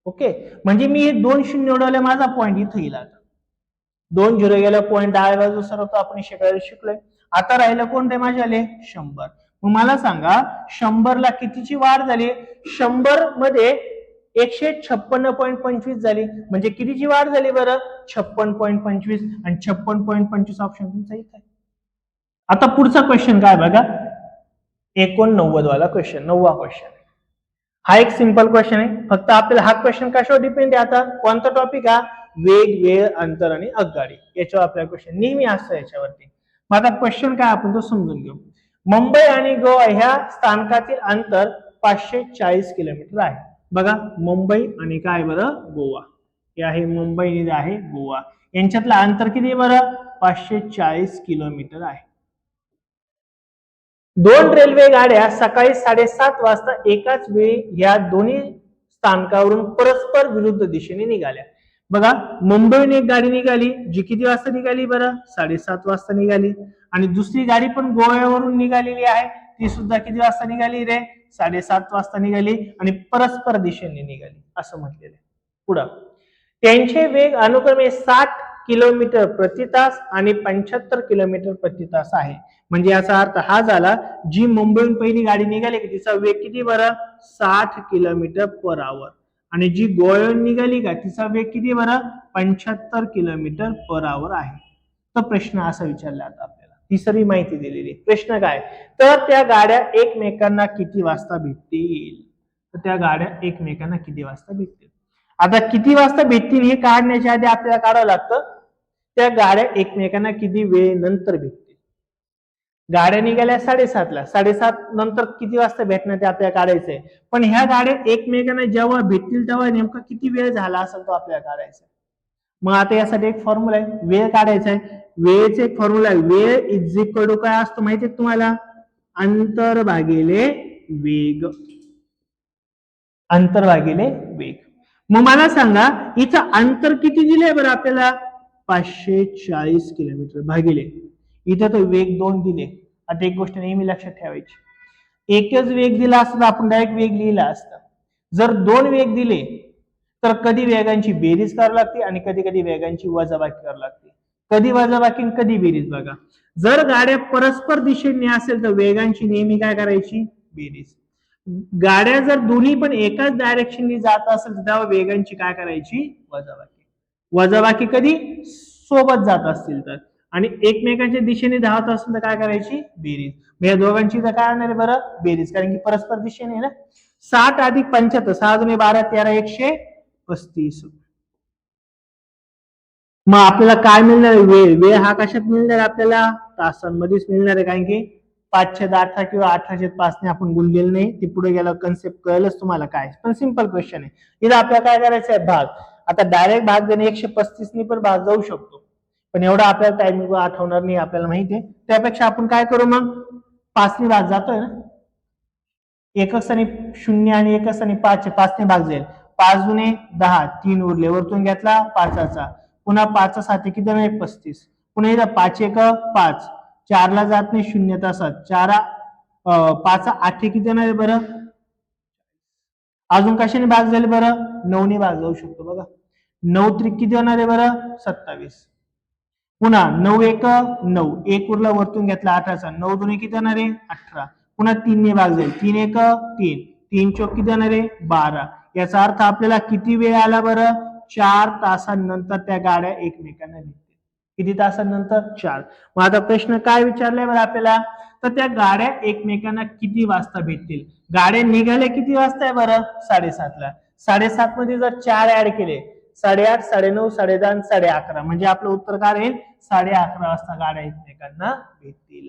ओके, म्हणजे मी 2 शून्य उडवल्या, माझा पॉईंट इथं येईल. आता 2 झिरो गेला, पॉईंट डाव्या बाजू सरकतो, आपण शिकलोय. आता राहिलं कोणते माझे आले? 100. मग मला सांगा 100ला कितीची वाढ झाली? 100 मध्ये 156.25 झाली. म्हणजे कितीची वाढ झाली बरं? 56.25. आणि 56.25 ऑप्शन तुमचा इथे आहे. आता पुढचा क्वेश्चन काय बघा, 89 वाला क्वेश्चन, 9वा क्वेश्चन. हा एक सिंपल क्वेश्चन आहे. फक्त आपल्याला हा क्वेश्चन कशावर डिपेंड आहे? आता कोणता टॉपिक हा? वेग, वेळ, अंतर आणि आगगाडी. याच्यावर आपला क्वेश्चन नेहमी असतो याच्यावरती. मग आता क्वेश्चन काय आपण तो समजून घेऊ. मुंबई आणि गोवा ह्या स्थानकातील अंतर 540 किलोमीटर आहे. बघा मुंबई आणि काय बरं? गोवा. हे आहे मुंबई, हे आहे गोवा. यांच्यातलं अंतर किती बरं? 540 किलोमीटर आहे. 2 रेल्वे गाड्या सकाळी 7:30 वाजता एकाच वेळी या दोन्ही स्थानकावरून परस्पर विरुद्ध दिशेने निघाल्या. बघा मुंबईहून एक गाडी निघाली, जी किती वाजता निघाली बरं? 7:30 वाजता निघाली. आणि दुसरी गाडी पण गोव्यावरून निघालेली आहे, ती सुद्धा किती वाजता निघाली रे? 7:30 वाजता निघाली आणि परस्पर दिशेने निघाली असं म्हटलेलं आहे. पुढं त्यांचे वेग अनुक्रमे 60 किलोमीटर प्रति तास आणि 75 किलोमीटर प्रति तास आहे. म्हणजे याचा अर्थ हा झाला, जी मुंबईहून पहिली गाडी निघाली की तिचा वेग किती बरं? 60 किलोमीटर पर आवर. आणि जी गोव्याहून निघाली का तिचा वेग किती बरं? 75 किलोमीटर पर आवर आहे. तर प्रश्न असा विचारला आता आपल्याला, तिसरी माहिती दिलेली. प्रश्न काय? तर त्या गाड्या एकमेकांना किती वाजता भेटतील? तर त्या गाड्या एकमेकांना किती वाजता भेटतील? आता किती वाजता भेटतील हे काढण्याच्या आधी आपल्याला काढावं लागतं, त्या गाड्या एकमेकांना किती वेळेनंतर भेटतील. गाड्या निघाल्या 7:30ला, 7:30 नंतर किती वाजता भेटणार ते आपल्याला काढायचंय. पण ह्या गाड्या एकमेकांना जेव्हा भेटतील तेव्हा नेमका किती वेळ झाला असेल तो आपल्याला काढायचा. मग आता यासाठी एक फॉर्म्युला आहे, वेळ काढायचा आहे. वेळेचा एक फॉर्म्युला आहे, वेळ इज इक्वल टू काय असतो माहिती आहे तुम्हाला? अंतर भागिले वेग. अंतर भागिले वेग. मग मला सांगा इथं अंतर किती दिले बरं आपल्याला? 540 किलोमीटर भागिले इथं तो वेग 2 दिले. आता एक गोष्ट नेहमी लक्षात ठेवायची, एकच वेग दिला असता आपण डायरेक्ट वेग लिहिला असता. जर 2 वेग दिले तर कधी वेगांची बेरीज करावी लागते आणि कधी कधी वेगांची वजाबाकी करावी लागते. कधी वजाबाकी कधी बेरीज. बघा जर गाड्या परस्पर दिशेने असेल तर वेगांची नेहमी काय करायची? बेरीज. गाड्या जर दोन्ही पण एकाच डायरेक्शननी जात असेल तर तेव्हा वेगांची काय करायची? वजाबाकी. वजाबाकी कधी? सोबत जात असतील तर. आणि एकमेकांच्या दिशेने धावत असेल तर काय करायची बेरीज. मग या दोघांची तर काय होणार आहे बरं बेरीज, कारण की परस्पर दिशेने ना. 60 अधिक 75 6 दुणे 12 13 135. मग आपल्याला काय मिळणार आहे वेळ. वेळ हा कशात मिळणार आहे आपल्याला तासांमध्येच मिळणार आहे, कारण की 5/10 किंवा 8/5 ने आपण गुणलेलं नाही. ते पुढे गेलं कन्सेप्ट कळलंच तुम्हाला काय. पण सिंपल क्वेश्चन आहे. इथं आपल्याला काय करायचं आहे भाग. आता डायरेक्ट भाग देणे 135 ने पण भाग जाऊ शकतो, पण एवढा आपल्याला टायमिंग आठवणार नाही आपल्याला माहिती आहे. त्यापेक्षा आपण काय करू मग 5 ने भाग जातोय ना. एकच आणि 0 आणि एकच आणि 5 5 ने भाग जाईल. 5 दुणे 10 3 उरले वरतून घेतला 5चा पुन्हा 5 7 किती आहे 35. पुन्हा इथं 5 1 5 4 ला जात नाही 0 तासात 4 5 8 किती येणार आहे बरं. अजून कशाने भाग झाले बरं 9 ने भाग जाऊ शकतो बघा. 9 त्रिक किती होणार आहे बरं 27. पुन्हा 9 1 9 1 उरला वरतून घेतला 8चा 9 दुणे किती येणार आहे 18. पुन्हा 3 ने भाग जाईल 3 1 3 3 चौक किती येणार आहे 12. याचा अर्थ आपल्याला किती वेळ आला बरं 4 तासांनंतर त्या गाड्या एकमेकांना भेटतील. किती तासांनंतर 4. मग आता प्रश्न काय विचारलाय बरं आपल्याला, तर त्या गाड्या एकमेकांना किती वाजता भेटतील. गाड्या निघाल्या किती वाजता आहे बरं 7:30 ला. 7:30 मध्ये जर 4 ऍड केले 8:30 9:30 10:30 11:30 म्हणजे आपलं उत्तर काय राहील 11:30 वाजता गाड्या एकमेकांना भेटतील.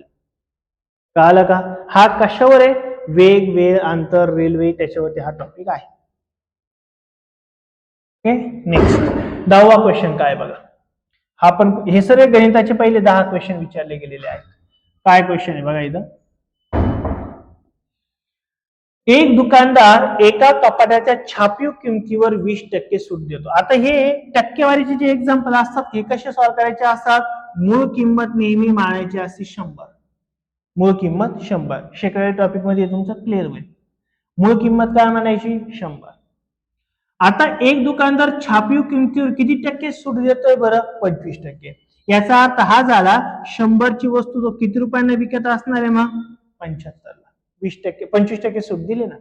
कळालं का. हा कशावर आहे वेग वेळ अंतर रेल्वे त्याच्यावरती हा टॉपिक आहे. नेक्स्ट 10वा क्वेश्चन काय बघा. हा पण हे सगळे गणिताचे पहिले 10 क्वेश्चन विचारले गेलेले आहेत. काय क्वेश्चन आहे बघा इथं. एक दुकानदार एका कपाटाच्या छापीव किमतीवर 20% सूट देतो. आता हे टक्केवारीचे जे एक्झाम्पल असतात हे कसे सॉल्व्ह करायचे असतात. मूळ किंमत नेहमी मानायची असते 100. मूळ किंमत 100. शेकडे टॉपिक मध्ये तुमचं क्लिअर होईल. मूळ किंमत काय म्हणायची 100. आता एक दुकानदार छापीव किमतीवर किती टक्के सूट देतोय बरं 25%. याचा अर्थ हा झाला 100 ची वस्तू तो किती रुपयांना विकत असणार आहे मग 75 ला. 20% 25% सूट दिली ना.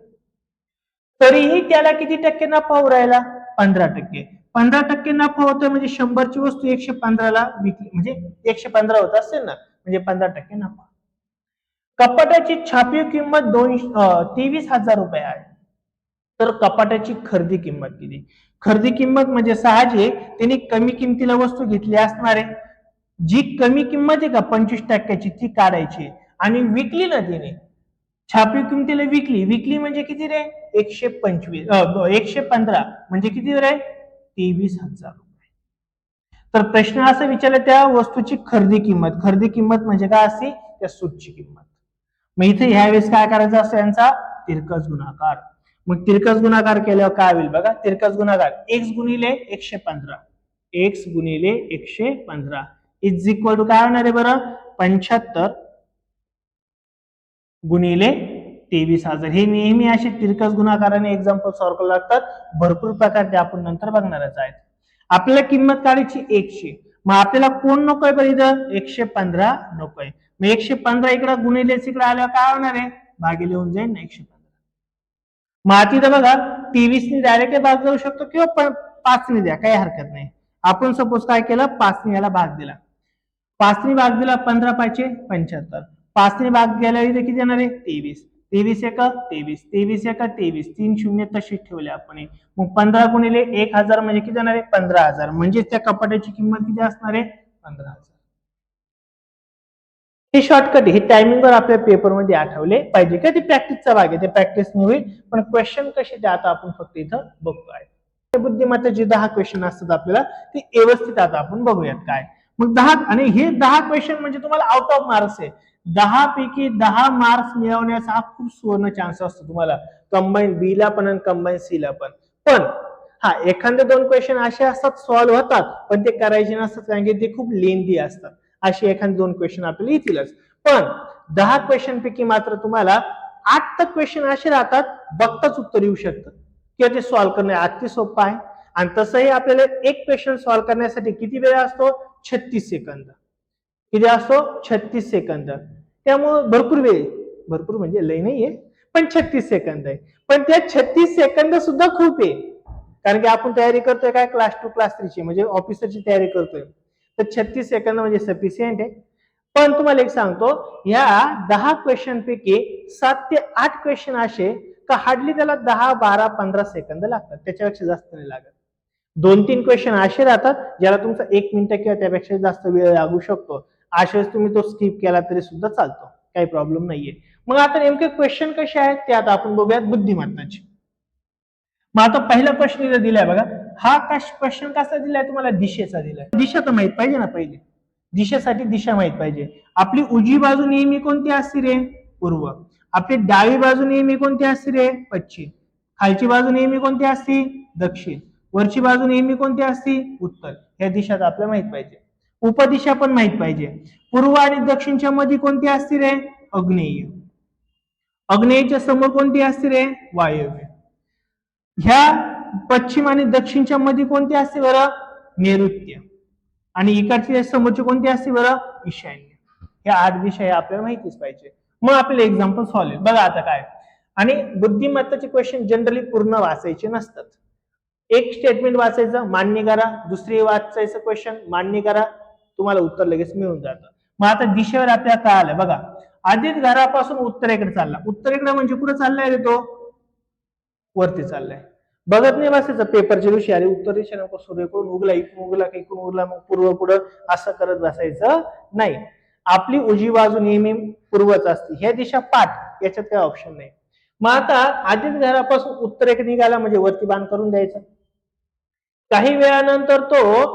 तरीही त्याला किती टक्के नफा होऊ राहिला 15%. 15% नफा होतोय म्हणजे 100 ची वस्तू 115 ला विकली म्हणजे 115 होत असेल ना म्हणजे 15% नफा. कपाटाची छापीव किंमत 23,000 रुपये आहे. तर कपाटाची खरेदी किंमत किती. खरेदी किंमत म्हणजे साहजिक त्यांनी कमी किमतीला वस्तू घेतली असणार आहे. जी कमी किंमत आहे का 25%ची ती काढायची आणि विकली ना तिने छापीव किमतीला विकली म्हणजे किती रे 125 115 म्हणजे किती रे 23,000 रुपये. तर प्रश्न असा विचारला त्या वस्तूची खरेदी किंमत म्हणजे काय असते त्या सूटची किंमत. मग इथे ह्या वेळेस काय करायचं असतं यांचा तिरकस गुणाकार. मग तिरकस गुणाकार केल्यावर काय होईल बघा. तिरकस गुणाकार x गुणिले 115 x गुणिले 115 इज इक्वल टू काय होणार आहे बरं 75 गुणिले 23,000. हे नेहमी असे तिरकस गुणाकाराने एक्झाम्पल सॉल्व्ह करावे लागतात. भरपूर प्रकारचे आपण नंतर बघणारच आहेत. आपल्याला किंमत काढायची 100. मग आपल्याला कोण नकोय बरं इथं 115 नकोय. मग 115 इकडे गुणिले इकडे आल्यावर काय होणार आहे भागिले होऊन जाईल ना 115. मग तिथं बघा 23 ने डायरेक्ट भाग जाऊ शकतो किंवा 5 ने द्या काही हरकत नाही. आपण सपोज काय केलं 5 ने याला भाग दिला. 5 ने भाग दिला 15 पाचशे 75. 5 ने भाग गेला इथे किती येणार आहे 23. 23 एक 23 23 एक 23 3 शून्य तशीच ठेवले आपण. मग 15 गुणिले 1000 म्हणजे किती येणार आहे 15,000 म्हणजे त्या कपाटाची किंमत किती असणार आहे 15,000. हे शॉर्टकट हे टायमिंगवर आपल्या पेपरमध्ये आठवले पाहिजे का. ते प्रॅक्टिसचा भाग आहे ते प्रॅक्टिसने होईल. पण क्वेश्चन कसे ते आता आपण फक्त इथं बघतोय. बुद्धिमत्तेचे 10 क्वेश्चन असतात आपल्याला ते व्यवस्थित आता आपण बघूयात काय. मग 10 आणि हे 10 क्वेश्चन म्हणजे तुम्हाला आउट ऑफ मार्क्स आहे. 10 पैकी 10 मार्क्स मिळवण्याचा हा खूप सुवर्ण चान्स असतो तुम्हाला कंबाईन बी ला पण आणि कंबाईन सी ला पण. पण हा एखादे 2 क्वेश्चन असे असतात सॉल्व्ह होतात पण ते करायचे नसतात कारण की ते खूप लेंदी असतात. असे एखादे 2 क्वेश्चन आपल्याला येतीलच. पण 10 क्वेश्चन पैकी मात्र तुम्हाला 8 तर क्वेश्चन असे राहतात बघताच उत्तर येऊ शकतं किंवा ते सॉल्व्ह करणे अति सोपं आहे. आणि तसंही आपल्याला एक क्वेश्चन सॉल्व्ह करण्यासाठी किती वेळ असतो 36 सेकंद. किती असतो 36 सेकंद. त्यामुळे भरपूर म्हणजे लय नाहीये पण 36 सेकंद आहे. पण त्या 36 सेकंद सुद्धा खूप आहे कारण की आपण तयारी करतोय काय क्लास 2 क्लास 3 ची म्हणजे ऑफिसरची तयारी करतोय. तर 36 सेकंद म्हणजे सफिशियंट आहे. पण तुम्हाला एक सांगतो, ह्या 10 क्वेश्चन पैकी 7 ते 8 क्वेश्चन असे का हार्डली त्याला 10, 12, 15 सेकंद लागतात, त्याच्यापेक्षा जास्त नाही लागत. 2-3 क्वेश्चन असे राहतात ज्याला तुमचा 1 मिनिट किंवा त्यापेक्षा जास्त वेळ लागू शकतो. अशा वेळेस तुम्ही तो स्किप केला तरी सुद्धा चालतो, काही प्रॉब्लेम नाहीये. मग आता नेमके क्वेश्चन कसे आहेत ते आता आपण बघूयात बुद्धिमत्ताचे. मग आता पहिला प्रश्न इथं दिलाय बघा. हा क्वेश्चन कसा दिलाय तुम्हाला? दिशेचा दिलाय. दिशा तर माहित पाहिजे ना पहिले. दिशेसाठी दिशा माहित पाहिजे. आपली उजवी बाजू नेहमी कोणती असते रे? पूर्व. आपली डावी बाजू नेहमी कोणती असते रे? पश्चिम. खालची बाजू नेहमी कोणती असते? दक्षिण. वरची बाजू नेहमी कोणती असते? उत्तर. या दिशा आपल्याला माहित पाहिजे. उपदिशा पण माहित पाहिजे. पूर्व आणि दक्षिणच्या मध्ये कोणती असते रे? आग्नेय. आग्नेयच्या समोर कोणती असते रे? वायव्य. ह्या पश्चिम आणि दक्षिणच्या मध्ये कोणती असते बरं? नैऋत्य. आणि इकडची समोरची कोणती असते बरं? ईशान्य. ह्या 8 दिशा आपल्याला माहितीच पाहिजे. मग आपले एक्झाम्पल सॉल्व्ह बघा आता काय. आणि बुद्धिमत्ताचे क्वेश्चन जनरली पूर्ण वाचायचे नसतात. एक स्टेटमेंट वाचायचं, मान्य करा. दुसरी वाचायचं क्वेश्चन, मान्य करा, तुम्हाला उत्तर लगेच मिळून जातं. मग आता दिशेवर आपल्याला काय आलं बघा. आदित घरापासून उत्तरेकडे चालला. उत्तरेकडे म्हणजे कुठे चाललाय रे तो? वरती चाललाय. बघत नाही बसायचं पेपरच्या दिवशी, अरे उत्तर दिशा नको, सूर्यकडून उगला, इकडून उगला, इकडून उगला, मग पूर्व पुढं असं करत बसायचं नाही. आपली उजवी बाजू नेहमी पूर्वच असते. ह्या दिशा पाठ, याच्यात काही ऑप्शन नाही. मग आता आदित घरापासून उत्तरेकडे निघाला म्हणजे वरती बाण करून द्यायचं. काही वेळानंतर तो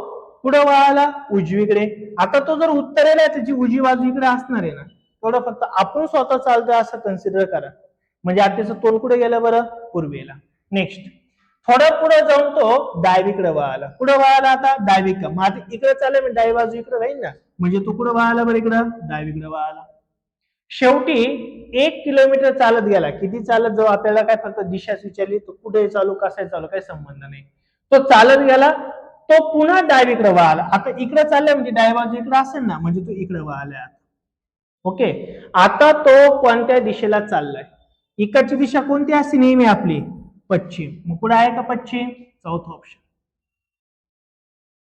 पुढे वळाला उजवीकडे. आता तो जर उत्तरेला आहे, त्याची उजवी बाजू इकडे असणार आहे ना, तेवढं फक्त आपण स्वतः चालतोय असं कन्सिडर करा. म्हणजे आता त्याचं तोंड कुठे गेलं बरं? पूर्वेला. नेक्स्ट थोडं पुढे जाऊन तो डावीकडे वळाला. पुढे वळाला आता डावीकडे. मग आता इकडे चालले म्हणजे डावी बाजू इकडे राहील ना, म्हणजे तो कुठे वळाला बरं? इकडं डावीकडे वळाला. शेवटी 1 किलोमीटर चालत गेला. किती चालत जाऊ आपल्याला काय फक्त दिशाच विचारली, तो कुठे चालू, कसा चालू, काही संबंध नाही. तो चालत गेला, तो पुन्हा डावीकडे वळाला. आता इकडे चाललाय म्हणजे डावी बाजू इकडे असेल ना, म्हणजे तो इकडे वळालाय. ओके. आता तो कोणत्या दिशेला चाललाय? इकडची दिशा कोणती असते नेहमी? आपली पश्चिम. मग पुढे आहे का पश्चिम? चौथा ऑप्शन.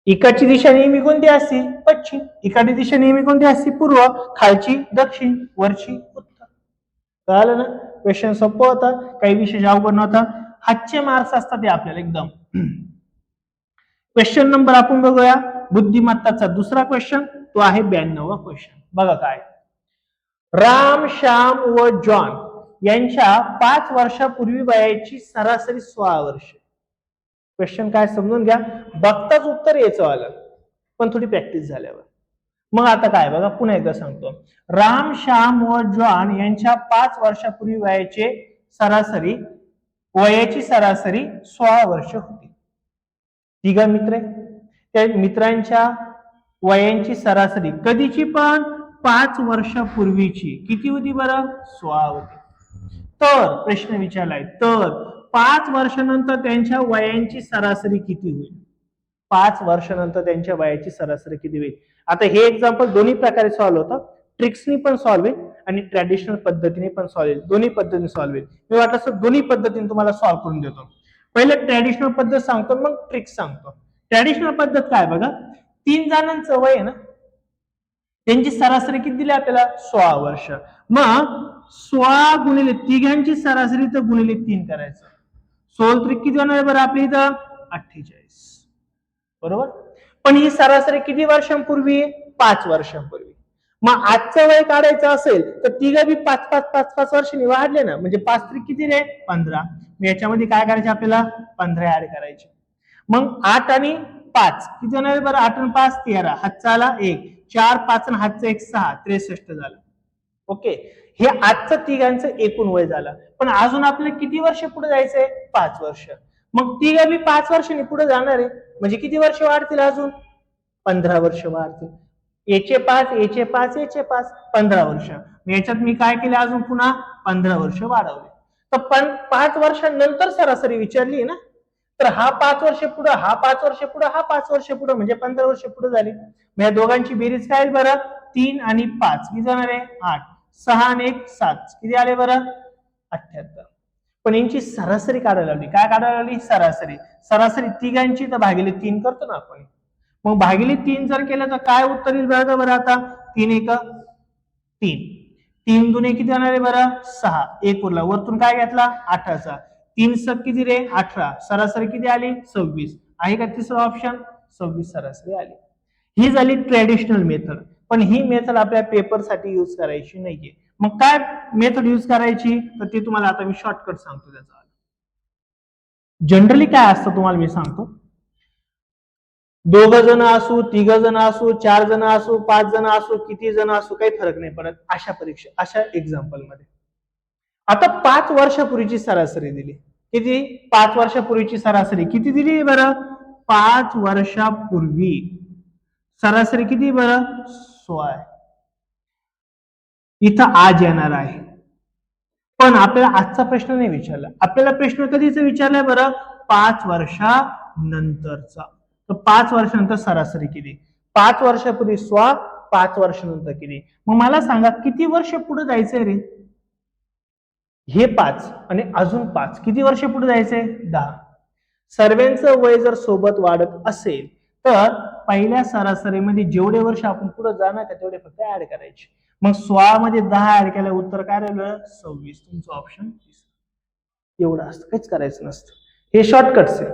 इकडची दिशा नेहमी कोणती असते? पश्चिम. इकडची दिशा नेहमी कोणती असते? पूर्व. खालची दक्षिण, वरची उत्तर. कळालं ना? क्वेश्चन सोपं होता, काही विशेष अवघड नव्हता. हातचे मार्क्स असतात ते आपल्याला एकदम. क्वेश्चन नंबर आपण बघूया बुद्धिमत्ताचा दुसरा क्वेश्चन, तो आहे 92वा क्वेश्चन. बघा काय. राम, श्याम व जॉन यांच्या 5 वर्षापूर्वी वयाची सरासरी 16 वर्ष. क्वेश्चन काय समजून घ्या. बघताच उत्तर यायचं आलं, पण थोडी प्रॅक्टिस झाल्यावर. मग आता काय बघा, पुन्हा एकदा सांगतो. राम, श्याम व जॉन यांच्या 5 वर्षापूर्वी वयाची सरासरी 16 वर्ष होती. तिघा मित्र, त्या मित्रांच्या वयांची सरासरी कधीची पण 5 वर्षापूर्वीची किती होती बरं? 16 होती. तर प्रश्न विचारलाय, तर 5 वर्षानंतर त्यांच्या वयांची सरासरी किती होईल? 5 वर्षानंतर त्यांच्या वयाची सरासरी किती होईल? आता हे एक्झाम्पल दोन्ही प्रकारे सॉल्व्ह होतं. ट्रिक्सनी पण सॉल्व्ह होईल आणि ट्रॅडिशनल पद्धतीने पण सॉल्व्ह होईल. दोन्ही पद्धतीने सॉल्व्ह होईल. मी वाटलं तर दोन्ही पद्धतीने तुम्हाला सॉल्व्ह करून देतो. पहिले ट्रॅडिशनल पद्धत सांगतो, मग ट्रिक्स सांगतो. ट्रॅडिशनल पद्धत काय बघा. 3 जणांचं वय आहे ना, त्यांची सरासरी किती दिली आपल्याला? 16 वर्ष. मग 16 गुणिले तिघांची सरासरी तर गुणिले 3 करायचं. 16 त्रिक किती होणार बरं आपली इथं? 48. बरोबर. पण ही सरासरी किती वर्षांपूर्वी? 5 वर्षांपूर्वी. मग आजचं वय काढायचं असेल तर तिघं बी 5 वर्षांनी वाढले ना, म्हणजे 5 त्रिक किती रे? 15. याच्यामध्ये काय करायचे आपल्याला? 15 ऍड करायचे. मग 8 आणि 5 किती होणार बरं? 8 आणि 5 13. हातचा आला 1, 4, 5 आणि हातचं 1 6, 63 झालं. ओके. हे आजचं तिघांचं एकूण वय झालं. पण अजून आपल्याला किती वर्ष पुढे जायचंय? 5 वर्ष. मग तिघं बी 5 वर्षांनी पुढे जाणार आहे, म्हणजे किती वर्ष वाढतील? अजून 15 वर्ष वाढतील. याचे 5, याचे 5, याचे 5, 15 वर्ष. याच्यात मी काय केले? अजून पुन्हा 15 वर्ष वाढवले. तर 5 वर्षांनंतर सरासरी विचारली ना, तर हा 5 वर्ष पुढे, हा 5 वर्ष पुढे, हा 5 वर्ष पुढे, म्हणजे 15 वर्ष पुढे झाली. मग या दोघांची बेरीज काय बरं? 3 आणि 5 किती जाणार आहे? 8. 6 आणि 1 7 किती आले बरं? 78. पण यांची सरासरी काढायला लावली. काय काढायला लावली? सरासरी. सरासरी तिघांची तर भागिले 3 करतो ना आपण. मग भागिले 3 जर केलं तर काय उत्तर येईल बरं? आता 3 1 3, 3 दुने किती येणार आहे बरं? 6, एक उरला, वरतून काय घेतला? 18चा, 3 सक किती रे? 18, सरासरी किती आली? 26. आहे का तिसरा ऑप्शन? 26 सरासरी आली. ही झाली ट्रेडिशनल मेथड, पण ही मेथड आपल्या पेपरसाठी यूज करायची नाहीये. मग काय मेथड यूज करायची? तर ते तुम्हाला आता मी शॉर्टकट सांगतो त्याचा. जनरली काय असतं तुम्हाला मी सांगतो, 2 जण असू, 3 जण असू, 4 जण असू, 5 जण असू, किती जण असू, काही फरक नाही पडत अशा परीक्षा, अशा एक्झाम्पल मध्ये. आता 5 वर्षापूर्वीची सरासरी दिली, किती? 5 वर्षापूर्वीची सरासरी किती दिली बरं? 5 वर्षापूर्वी सरासरी किती बरं? 16. इथं आज येणार आहे, पण आपल्याला आजचा प्रश्न नाही विचारला, आपल्याला प्रश्न कधीचा विचारलाय बरं? 5 वर्षानंतरचा. तर 5 वर्षानंतर सरासरी किती? 5 वर्षापूर्वी 16, 5 वर्षानंतर किती? मग मला सांगा किती वर्ष पुढे जायचंय रे? हे 5 आणि अजून 5, किती वर्ष पुढे जायचंय? 10. सर्वांचं वय जर सोबत वाढत असेल तर पहिल्या सरासरीमध्ये जेवढे वर्ष आपण पुढे जाणार का तेवढे फक्त ऍड करायचे. मग 16 मध्ये 10 ऍड केलं, उत्तर काय राहिलं? 26. तुमचं ऑप्शन एवढं असतं, काहीच करायचं नसतं. हे शॉर्टकट्स आहे,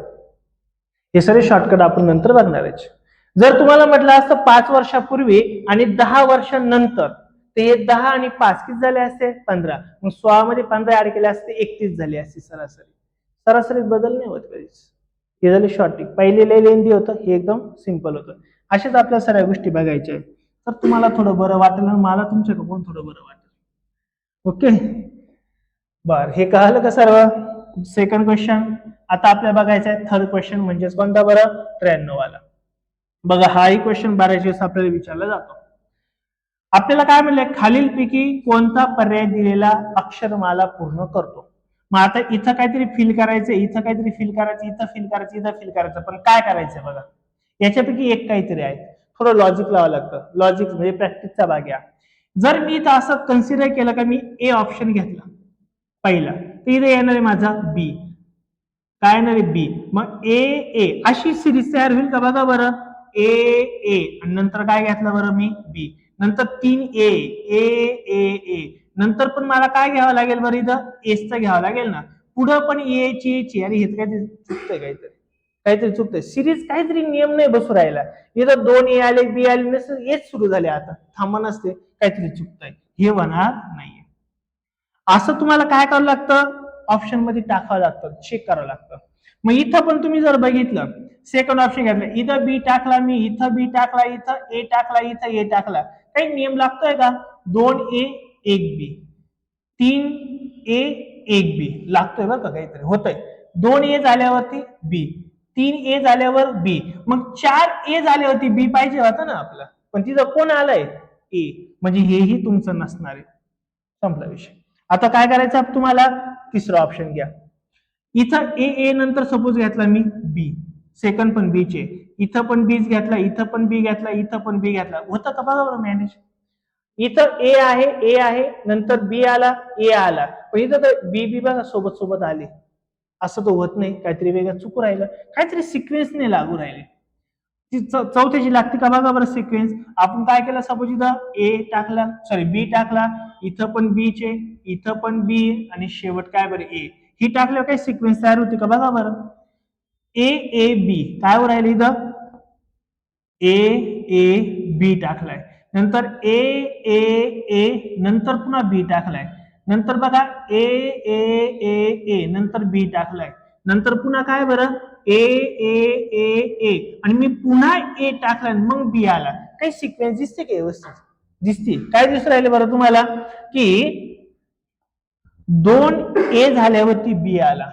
हे सगळे शॉर्टकट आपण नंतर बघणार आहे. जर तुम्हाला म्हटलं असतं 5 वर्षापूर्वी आणि 10 वर्षांनंतर, ते 10 आणि 5 किती झाले असते? 15. मग 16 मध्ये 15 ऍड केले असते, 31 झाली असते सरासरी. सरासरीत बदल नाही होत कधीच. हे झाले शॉर्टिंग. पहिले लय लेंदी होतं, हे एकदम सिंपल होतं. अशाच आपल्या सगळ्या गोष्टी बघायच्या आहेत, तर तुम्हाला थोडं बरं वाटेल आणि मला तुमच्याकडून थोडं बरं वाटेल. ओके, बर, हे कळालं का सर्व? Second question. आता आपल्याला बघायचं आहे थर्ड क्वेश्चन, म्हणजेच कोणता बरं? 93 वाला. बघा, हाही क्वेश्चन बऱ्याच वेळेस आपल्याला विचारला जातो. आपल्याला काय म्हणलंय? खालीलपैकी कोणता पर्याय दिलेला अक्षरमाला पूर्ण करतो? मग आता इथं काहीतरी फिल करायचं, इथं काहीतरी फिल करायचं, इथं फिल करायचं, इथं फिल करायचं, पण काय करायचं बघा, याच्यापैकी एक काहीतरी आहे. थोडं लॉजिक लावावं लागतं. लॉजिक म्हणजे प्रॅक्टिसचा भाग घ्या. जर मी इथं असं कन्सिडर केलं का मी ए ऑप्शन घेतला पहिला, तर इथे येणार आहे माझा बी. काय येणार आहे? बी. मग ए ए अशी सिरीज तयार होईल का बघा बरं? ए ए आणि नंतर काय घेतलं बरं मी? बी. नंतर 3 ए ए ए ए, नंतर पण मला काय घ्यावं लागेल बरं? इथं एसचं घ्यावं लागेल ना. पुढं पण ए ची. अरे हे काहीतरी चुकतंय, काहीतरी चुकतंय. सिरीज काहीतरी नियम नाही बसू राहिला. इथं 2 ए आले, बी आले नसते, एच सुरू झाले. आता थांबा, नसते, काहीतरी चुकतंय, हे होणार नाहीये. असं तुम्हाला काय करावं लागतं? ऑप्शन मध्ये टाकावं लागतं, चेक करावं लागतं. मग इथं पण तुम्ही जर बघितलं, सेकंड ऑप्शन घेतलं, इथं बी टाकला मी, इथं बी टाकला, इथं ए टाकला, इथं ए टाकला, काही नियम लागतोय का? 2 ए 1 बी, 3 ए 1 बी लागतोय बरं का? काहीतरी होतंय. 2 ए झाल्यावरती बी, 3 ए झाल्यावर बी, मग 4 ए झाल्यावरती बी पाहिजे होता ना आपला, पण तिथं कोण आलंय? ए. म्हणजे हेही तुमचं नसणार आहे. संपला विषय. आता काय करायचं तुम्हाला? तिसरा ऑप्शन घ्या. इथं ए ए नंतर सपोज घेतला मी बी, सेकंड पण बी चे, इथं पण बीच घेतला, इथं पण बी घेतला, इथं पण बी घेतला, होतं का बघा बरं मॅनेज? इथं ए आहे, नंतर बी आला, ए आला, पण इथं तर बी बी बघा सोबत सोबत आले. असं तर होत नाही, काहीतरी वेगळं चुकू राहिलं, काहीतरी सिक्वेन्स नाही लागू राहिले. ती चौथ्याची लागते का बघा बरं सिक्वेन्स? आपण काय केलं? सपोज इथं ए टाकला, सॉरी बी टाकला, इथं पण बी चे, इथं पण बी, आणि शेवट काय बरं? ए. ही टाकल्यावर काही सिक्वेन्स तयार होती का बघा बरं? ए ए बी काय वर राहिले इथं? ए ए बी टाकलाय, नंतर ए ए ए, नंतर पुन्हा बी टाकलाय, नंतर बघा ए ए ए ए, नंतर बी टाकलाय, नंतर पुन्हा काय बरं? ए ए ए ए, आणि मी पुन्हा ए टाकलाय, मग बी आला. काही सिक्वेन्स दिसते का व्यवस्थित? दिसते. काय दिसू राहिले बरं तुम्हाला? की 2 ए झाल्यावरती बी आला,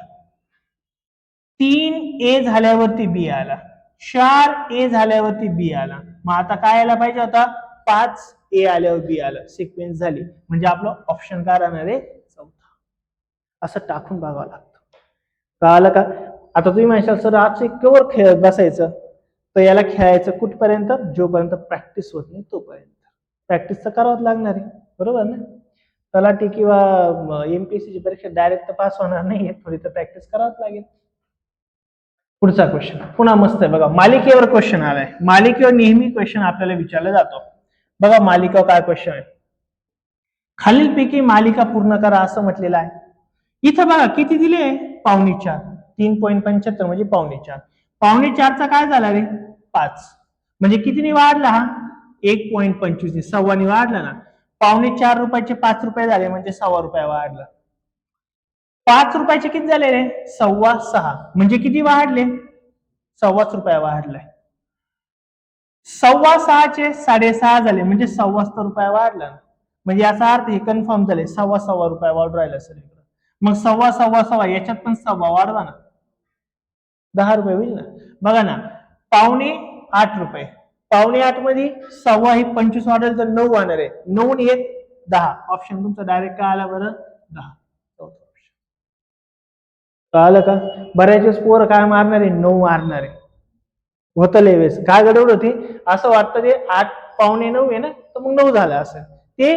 3 ए झाल्यावरती बी आला, 4 ए झाल्यावरती बी आला. मग आता काय यायला पाहिजे होता? 5 ए आल्यावर बी आलं, सिक्वेन्स झाली. म्हणजे आपलं ऑप्शन काय राहणार आहे? चौथा. असं टाकून बघावं लागतं. कळालं का? आता तुम्ही म्हणशाल सर आज केवळ खेळत बसायचं, तर याला खेळायचं कुठपर्यंत? जोपर्यंत प्रॅक्टिस होत नाही तोपर्यंत. प्रॅक्टिस तर करावंच लागणार आहे, बरोबर ना? तलाठी किंवा एमपीएससीची परीक्षा डायरेक्ट तर पास होणार नाहीये, थोडी तर प्रॅक्टिस करावंच लागेल. पुढचा क्वेश्चन पुन्हा मस्त आहे बघा, मालिकेवर क्वेश्चन आलाय. मालिकेवर नेहमी क्वेश्चन आपल्याला विचारला जातो. बघा मालिकेवर काय क्वेश्चन आहे. खालीलपैकी मालिका पूर्ण करा असं म्हटलेलं आहे. इथं बघा किती दिले, 4.5. 3.75 म्हणजे 4.5. 4.5चा काय झाला रे, 5. म्हणजे कितीने वाढला हा, 1.25. सव्वाने वाढला ना. 4.5 रुपयाचे 5 रुपये झाले म्हणजे ₹1.25 वाढला. 5 रुपयाचे किती झाले रे, 6.25. म्हणजे किती वाढले, ₹1.25 वाढलाय. 6.25चे 6.5 झाले म्हणजे ₹1.25 वाढला. म्हणजे याचा अर्थ हे कन्फर्म झाले, ₹1.25 वाढून राहिला सर. मग 6.25 याच्यात पण 6 वाढवा ना, 10 रुपये होईल ना. बघा ना, 7.25 रुपये, 7.25 मध्ये 6 ही 25 वाढेल तर 9 वाढणार आहे. 9 आणि 1 10. ऑप्शन तुमचा डायरेक्ट काय आला बरं, 10. कळालं का. बऱ्याच पोरं काय मारणार आहे, 9 मारणार आहे. होतं लेवेस काय गडबड होती, असं वाटतं ते 8 9:15 आहे ना, तर मग 9 झालं असं. ते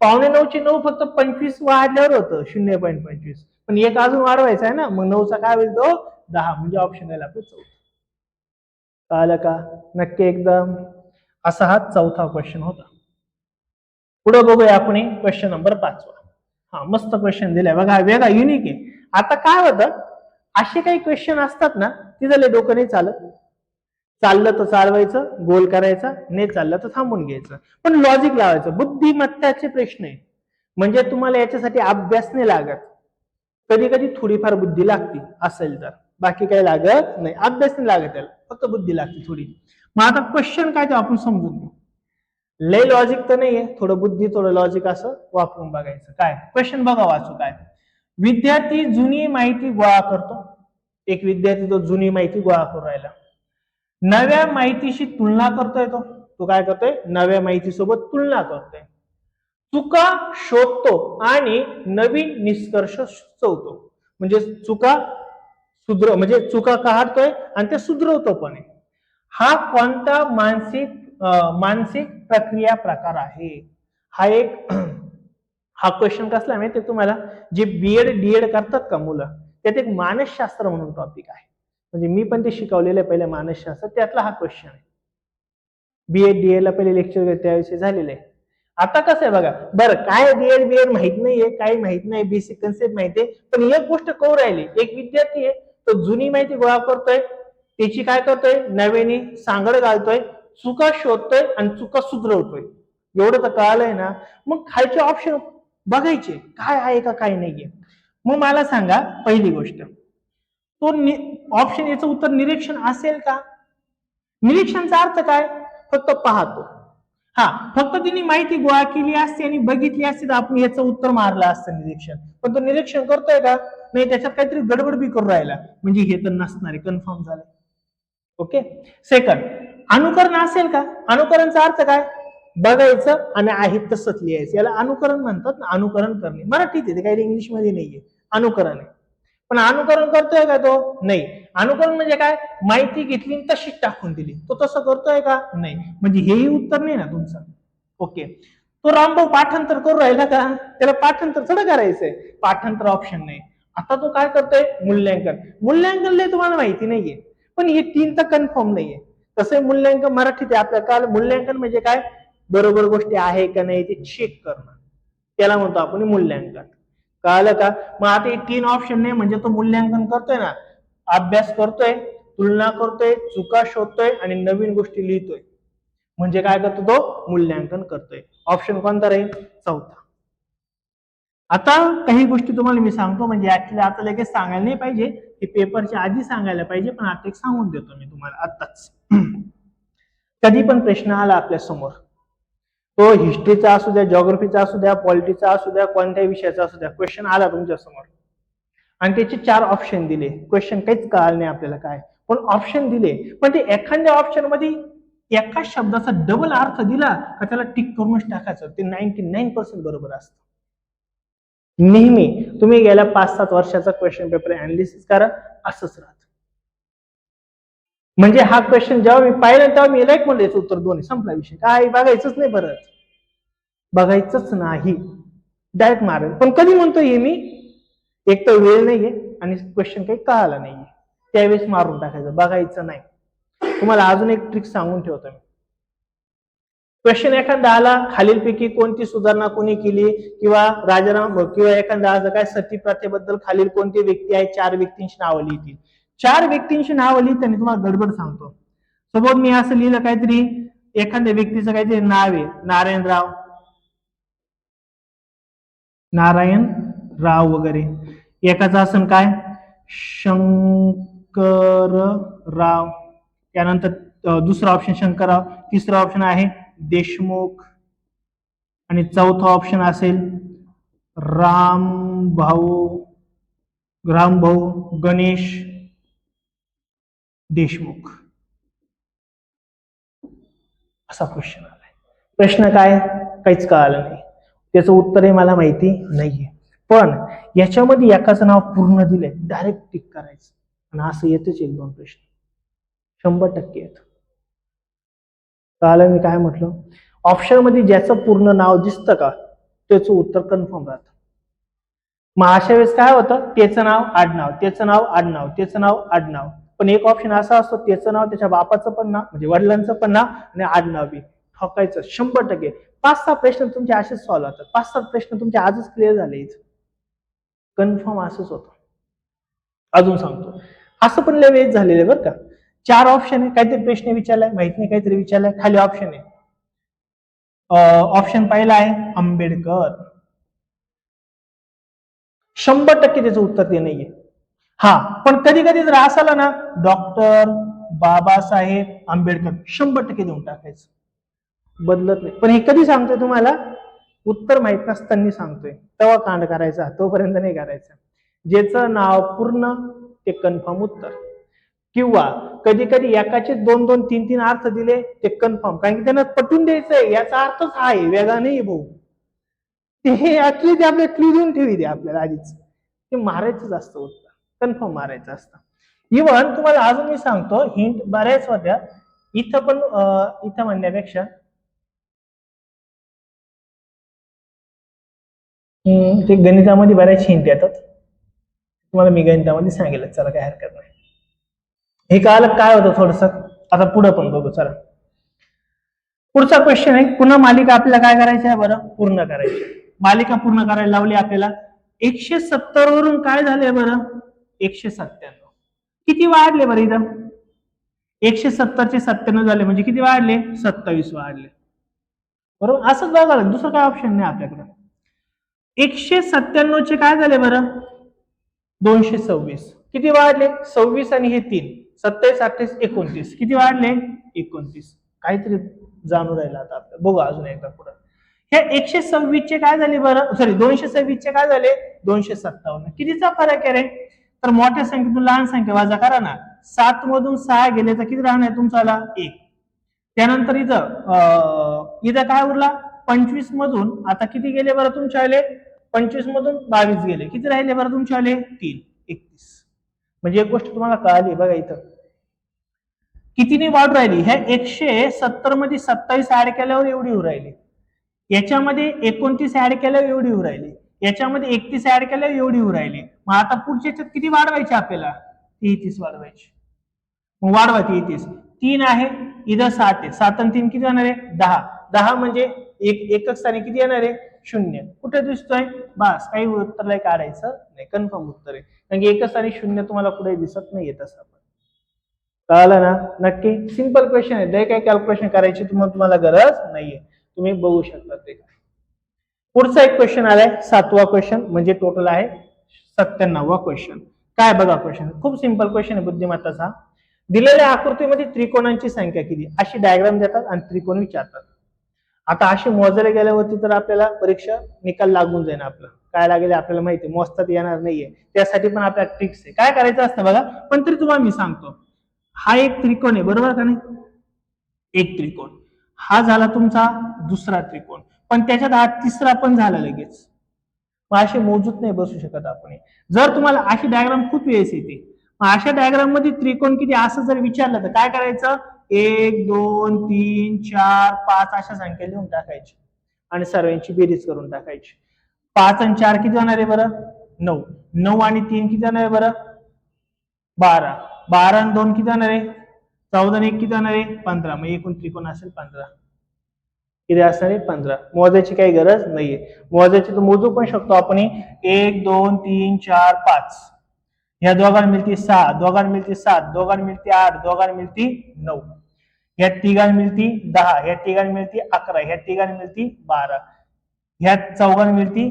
8:15चे 9 फक्त 25 वाढल्यावर होतं 0.25. पण एक अजून वाढवायचं आहे ना, मग 9चा काय होईल तो 10. म्हणजे ऑप्शन आहे आपलं 4. कळालं का, नक्की एकदम. असा हा 4था क्वेश्चन होता. पुढे बघूया आपण क्वेश्चन नंबर 5. हा मस्त क्वेश्चन दिलाय बघा, वेगळा युनिक आहे. आता काय होतं, असे काही क्वेश्चन असतात ना, तिथले डोकं नाही चालत. चाललं तर चालवायचं, गोल करायचा, नाही चाललं तर थांबून घ्यायचं. पण लॉजिक लावायचं. बुद्धिमत्ताचे प्रश्न आहे, म्हणजे तुम्हाला याच्यासाठी अभ्यास नाही लागत. कधी कधी थोडीफार बुद्धी लागते असेल तर, बाकी काही लागत नाही. अभ्यास नाही लागत त्याला, फक्त बुद्धी लागते थोडी. मग आता क्वेश्चन काय ते आपण समजून घेऊ. लय लॉजिक तर नाहीये, थोडं बुद्धी थोडं लॉजिक असं वापरून बघायचं. काय क्वेश्चन बघा, वाचू काय. विद्यार्थी जुनी माहिती गोळा करतो. एक विद्यार्थी तो जुनी माहिती गोळा करून राहिला. नव्या माहितीशी तुलना करतोय. तो काय करतोय, नव्या माहितीसोबत तुलना करतोय. चुका शोधतो आणि नवीन निष्कर्ष सुचवतो. म्हणजे चुका काढतोय आणि ते सुधरवतो पण. हा कोणता मानसिक प्रक्रिया प्रकार आहे. हा एक हा क्वेश्चन कसला माहिती तुम्हाला, जे बीएड डीएड करतात का मुलं, त्यात एक मानसशास्त्र म्हणून टॉपिक आहे. म्हणजे मी पण ते शिकवलेलं आहे पहिले मानसशास्त्र, त्यातला हा क्वेश्चन आहे. बीएड डीएड ला पहिले लेक्चर त्याविषयी झालेलं आहे. आता कसं आहे बघा, बरं काय डीएड बीएड माहित नाहीये, काही माहित नाही, बेसिक कन्सेप्ट माहिती आहे, पण एक गोष्ट करू राहिली. एक विद्यार्थी आहे, तो जुनी माहिती गोळा करतोय, त्याची काय करतोय, नव्याने सांगड घालतोय, चुका शोधतोय आणि चुका सुधरवतोय. एवढं तर कळालंय ना. मग खालचे ऑप्शन बघायचे, काय आहे का काय नाहीये. मग मला सांगा पहिली गोष्ट, तो ऑप्शन याचं उत्तर निरीक्षण असेल का. निरीक्षणचा अर्थ काय, फक्त पाहतो. हा फक्त तिने माहिती गोळा केली असते आणि बघितली असते तर आपण याचं उत्तर मारलं असतं निरीक्षण. पण तो निरीक्षण करतोय का, नाही, त्याच्यात काहीतरी गडबड बी करून राहिला, म्हणजे हे तर नसणार आहे, कन्फर्म झालं. ओके. सेकंड, अनुकरण असेल का. अनुकरणचा अर्थ काय, बघायचं आणि आहे तसंच लिहायचं, याला अनुकरण म्हणतात ना. अनुकरण करणे मराठीत आहे, काही इंग्लिश मध्ये नाहीये. अनुकरण आहे. पण अनुकरण करतोय का तो, नाही. अनुकरण म्हणजे काय, माहिती घेतली तशीच टाकून दिली, तो तसं करतोय का, नाही. म्हणजे हेही उत्तर नाही ना तुमचं. ओके. तो रामभाऊ पाठांतर करू राहिला का, त्याला पाठांतर थोडं करायचंय, पाठांतर ऑप्शन नाही. आता तो काय करतोय, मूल्यांकन. मूल्यांकन लय तुम्हाला माहिती नाहीये, पण हे 3 तर कन्फर्म नाहीये. तसं मूल्यांकन मराठीत आपल्या काल, मूल्यांकन म्हणजे काय, बरोबर गोष्टी आहे का नाही ते चेक करणं, त्याला म्हणतो आपण मूल्यांकन. कळालं का. मग आता हे 3 ऑप्शन नाही, म्हणजे तो मूल्यांकन करतोय ना, अभ्यास करतोय, तुलना करतोय, चुका शोधतोय आणि नवीन गोष्टी लिहितोय. म्हणजे काय करतो तो, मूल्यांकन करतोय. ऑप्शन कोणता राहील, 4था. आता काही गोष्टी तुम्हाला मी सांगतो, म्हणजे ऍक्च्युली आता लगेच सांगायला नाही पाहिजे, हे पेपरच्या आधी सांगायला पाहिजे, पण आता एक सांगून देतो मी तुम्हाला आत्ताच. कधी पण प्रश्न आला आपल्या समोर, तो हिस्ट्रीचा असू द्या, जॉग्राफीचा असू द्या, पॉलिटिक्सचा असू द्या, कोणत्याही विषयाचा असू द्या, क्वेश्चन आला तुमच्या समोर आणि त्याचे 4 ऑप्शन दिले, क्वेश्चन काहीच कळालं नाही आपल्याला काय, पण ऑप्शन दिले, पण ते एखाद्या ऑप्शन मध्ये एका शब्दाचा डबल अर्थ दिला का त्याला टिक करूनच टाकायचं, ते 99% बरोबर असतं. नेहमी तुम्ही गेल्या 5-7 वर्षाचा क्वेश्चन पेपर अनालिसिस करा, असंच राहत. म्हणजे हा क्वेश्चन जेव्हा मी पाहिलं तेव्हा मी लाईक म्हणलं याचं उत्तर 2 संपला विषय, काय बघायचंच नाही, परत बघायचंच नाही, डायरेक्ट मारेल. पण कधी म्हणतोय हे मी, एक तर वेळ नाहीये आणि क्वेश्चन काही कळाला नाहीये, त्यावेळेस मारून टाकायचं, बघायचं नाही. तुम्हाला अजून एक ट्रिक सांगून ठेवतो मी. क्वेश्चन एखादा आला, खालीलपैकी कोणती सुधारणा कोणी केली, किंवा राजाराम किंवा एखादा आज काय सती प्रथेबद्दल खालील कोणती व्यक्ती आहे, 4 व्यक्तींची नावं लिहितील. 4 व्यक्तींची नावं लिहिताना तुम्हाला गडबड सांगतो. सपोज मी असं लिहिलं काहीतरी, एखाद्या व्यक्तीचं काहीतरी नाव आहे, नारायण राव वगैरे. एकाचं असं काय, शंकरराव. त्यानंतर दुसरा ऑप्शन शंकरराव, तिसरा ऑप्शन आहे देशमुख, आणि चौथा ऑप्शन असेल रामभाऊ गणेश देशमुख. असा क्वेश्चन आलाय. प्रश्न काय, काहीच कळालं नाही, त्याचं उत्तरही मला माहिती नाहीये. पण याच्यामध्ये एकाचं नाव पूर्ण दिलंय, डायरेक्ट टिक करायचं, आणि असं येतेच 1-2 प्रश्न 100% येत. कळालं मी काय म्हटलं? ऑप्शन मध्ये ज्याचं पूर्ण नाव दिसतं का त्याचं उत्तर कन्फर्म राहतं. मग अशा वेळेस काय होतं, त्याचं नाव आडनाव, त्याचं नाव आडनाव, त्याचं नाव आडनाव. पण एक ऑप्शन असा असतो, त्याचं नाव त्याच्या बापाचं पण नाव म्हणजे वडिलांचं पण नाव आणि आडनाव बी. ठोकायचं 100%. 5-6 प्रश्न तुमचे असेच सॉल्व्ह होतात. 5-7 प्रश्न तुमचे आजच क्लिअर झाले. कन्फर्म असंच होतं. अजून सांगतो, असं पण लय वेळेस झालेलं आहे बरं का. 4 ऑप्शन आहे, काहीतरी प्रश्न विचारलाय, माहित नाही काहीतरी विचारलाय, खाली ऑप्शन आहे. ऑप्शन पहिला आहे आंबेडकर. 100% त्याचं उत्तर ते नाहीये. हा, पण कधी कधी जर असाला ना डॉक्टर बाबासाहेब आंबेडकर, 100% देऊन टाकायचं, बदलत नाही. पण हे कधी सांगतोय तुम्हाला, उत्तर माहित नसताना सांगतोय, तेव्हा कांड करायचा, तोपर्यंत नाही करायचं. ज्याचं नाव पूर्ण ते कन्फर्म उत्तर. किंवा कधी कधी एकाचे 2-2, 3-3 अर्थ दिले ते कन्फर्म, कारण की त्यांना पटवून द्यायचंय याचा अर्थच हा आहे, वेगळा नाही भाऊ. ते ऍक्च्युली ते आपल्याला क्लू देऊन ठेवी दे आपल्याला आधीच, ते मारायचंच असतं उत्तर, कन्फर्म मारायचं असतं. इव्हन तुम्हाला अजून मी सांगतो, हिंट बऱ्याच होत्या इथं, पण इथं म्हणण्यापेक्षा ते गणितामध्ये बऱ्याच हिंट येतात. तुम्हाला मी गणितामध्ये सांगेल, चला काय हरकत नाही. हे कळालं काय होतं थोडस. आता पुढे पण बघू, चला. पुढचा क्वेश्चन आहे, पुन्हा मालिका आपल्याला काय करायची आहे बरं, पूर्ण करायची. मालिका पूर्ण करायला लावली आपल्याला. 170 वरून काय झाले बरं, 197. किती वाढले बरं इथं, 170 चे 97 झाले म्हणजे किती वाढले, 27 वाढले. बरोबर, असंच बघा, दुसरं काय ऑप्शन नाही आपल्याकडे. 197 चे काय झाले बरं, 226. किती वाढले, 26 आणि हे 3, 27, 28, 29, किती वाढले, 29. काहीतरी जाणून राहिलं आता आपल्याला, बघू अजून एकदा पुढे. हे 126 चे काय झाले बरं, सॉरी 226 चे काय झाले, 257. कितीचा फरक आहे रे, तर मोठ्या संख्येतून लहान संख्या वजा करा ना. 7 मधून 6 गेले तर किती राहणार तुमचा, 1. त्यानंतर इथं काय उरला, 25 मधून आता किती गेले बरं तुमच्या आले, 25 मधून 22 गेले, किती राहिले बरं तुमच्या आले, 3, 31. म्हणजे एक गोष्ट तुम्हाला कळाली बघा, इथं कितीने वाढ राहिली. ह्या 170 मध्ये 27 ऍड केल्यावर एवढी होऊ राहिली, याच्यामध्ये 29 ऍड केल्यावर एवढी होऊ राहिली, याच्यामध्ये 31 ऍड केल्यावर एवढी होऊ राहिली. मग आता पुढच्या किती वाढवायची आपल्याला, 33 वाढवायची. मग वाढवा 33, 3 आहे इथं 7 आहे, 7 आणि 3 किती येणार आहे, 10. 10 म्हणजे एकच स्थानी किती येणार आहे, 0. कुठे दिसतोय, बस काही उत्तरला काढायचं नाही, कन्फर्म उत्तर आहे, कारण की एकच स्थानी 0 तुम्हाला कुठे दिसत नाही येत. असं कळालं ना, नक्की. सिंपल क्वेश्चन आहे, ते काही कॅल्क्युलेशन करायची तुम्हाला गरज नाहीये, तुम्ही बघू शकता ते. पुढचा एक क्वेश्चन आलाय, 7वा क्वेश्चन, म्हणजे टोटल आहे 97वा क्वेश्चन. काय बघा क्वेश्चन, खूप सिंपल क्वेश्चन आहे बुद्धिमत्ताचा. दिलेल्या आकृतीमध्ये त्रिकोणांची संख्या किती, अशी डायग्राम देतात आणि त्रिकोण विचारतात. आता अशी मोजायला गेल्यावरती तर आपल्याला परीक्षा निकाल लागून जाईल. आपलं काय लागेल आपल्याला माहिती, मोजतात येणार नाहीये, त्यासाठी पण आपल्या ट्रिक्स आहे. काय करायचं असतं बघा, पण तरी तुम्हाला मी सांगतो. हा एक त्रिकोण आहे बरोबर का नाही, एक त्रिकोण, हा झाला तुमचा दुसरा त्रिकोण, पण त्याच्यात हा तिसरा पण झाला लगेच. मग असे मोजूत नाही बसू शकत आपण. जर तुम्हाला अशी डायग्राम खूप वेळेस येते, मग अशा डायग्राम मध्ये त्रिकोण किती असं जर विचारलं तर काय करायचं, 1, 2, 3, 4, 5 अशा संख्या लिहून टाकायची आणि सर्वांची बेरीज करून टाकायची. 5 आणि 4 किती जाणार आहे बरं, 9. 9 आणि 3 किती जाणार आहे बरं, 12. 12 आणि 2 किती जाणार आहे? 14 आणि 1 किती जाणार आहे? 15. मग एकूण त्रिकोण असेल 15. किती असणार आहे? 15. मोजायची काही गरज नाहीये. मोजायची तर मोजू पण शकतो आपण. 1 2 3 4 5. ह्या दोघांना मिळते 6, दोघांना मिळते 7, दोघांना मिळते 8, दोघांना मिळते 9. ह्या तिघांना मिळते 10, ह्या तिघांना मिळते 11, ह्या तिघांना मिळते 12, ह्या चौघांना मिळते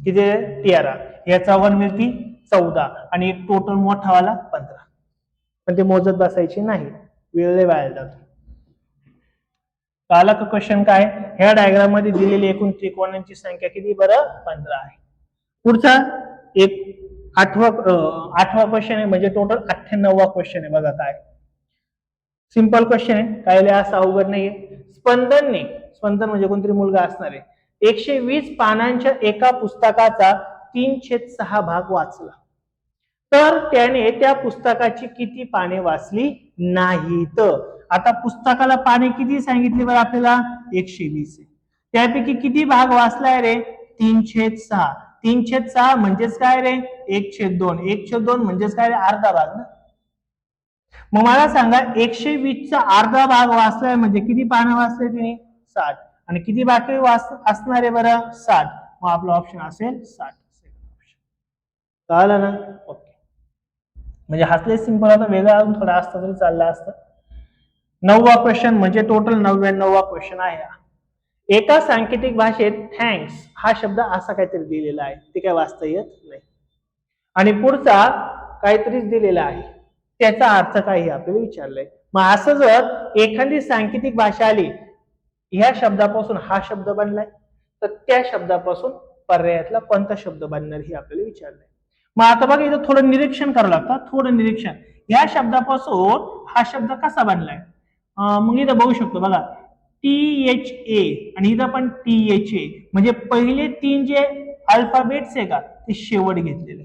किती? 13, ह्या चौघांना मिळते 14 आणि एक टोटल मोठावाला 15. पण ते मोजत बसायचे नाही, वेळ वाया जातो. काला का क्वेश्चन काय? ह्या डायग्राम मध्ये दिलेली एकूण त्रिकोणांची संख्या किती? बरं 15 आहे. पुढचा एक आठवा क्वेश्चन आहे, म्हणजे टोटल 98वा क्वेश्चन आहे. बघा काय सिंपल क्वेश्चन आहे, काय असं अवघड नाहीये. स्पंदन म्हणजे कोणतरी मुलगा असणार आहे, 120 पानांच्या एका पुस्तकाचा 3/6 भाग वाचला, तर त्याने त्या पुस्तकाची किती पाने वाचली नाहीत? आता पुस्तकाला पाने किती सांगितली बरं आपल्याला? 120 आहे. त्यापैकी किती भाग वाचलाय रे? 3/6. 3/6 म्हणजेच काय रे? 1/2. 1/2 म्हणजेच काय रे? अर्धा भाग ना. मग मला सांगा 120चा अर्धा भाग वाचलाय म्हणजे किती पानं वाचले तिने? 60. आणि किती बाकी असणार आहे बरं? 60. मग आपला ऑप्शन असेल 60. कळलं ना? ओके. म्हणजे हसले सिंपल होता, वेगळा अजून थोडा असता तरी चालला असतं. 9वा क्वेश्चन म्हणजे टोटल 99वा क्वेश्चन आहे. एका सांकेतिक भाषेत थँक्स हा शब्द असा काहीतरी दिलेला आहे, ते काय वाचता येत नाही. आणि पुढचा काहीतरीच दिलेला आहे, त्याचा अर्थ काय हे आपल्याला विचारलंय. मग असं जर एखादी सांकेतिक भाषा आली, ह्या शब्दापासून हा शब्द बनलाय, तर त्या शब्दापासून पर्यायातला कोणता शब्द बनणार हे आपल्याला विचारलंय. मग आता बघा इथं थोडं निरीक्षण करावं लागतं, थोडं निरीक्षण. या शब्दापासून हा शब्द कसा बनलाय? मग इथं बघू शकतो बघा, THA आणि इथं पण THA, म्हणजे पहिले 3 जे अल्फाबेट्स आहे का ते शेवट घेतलेले.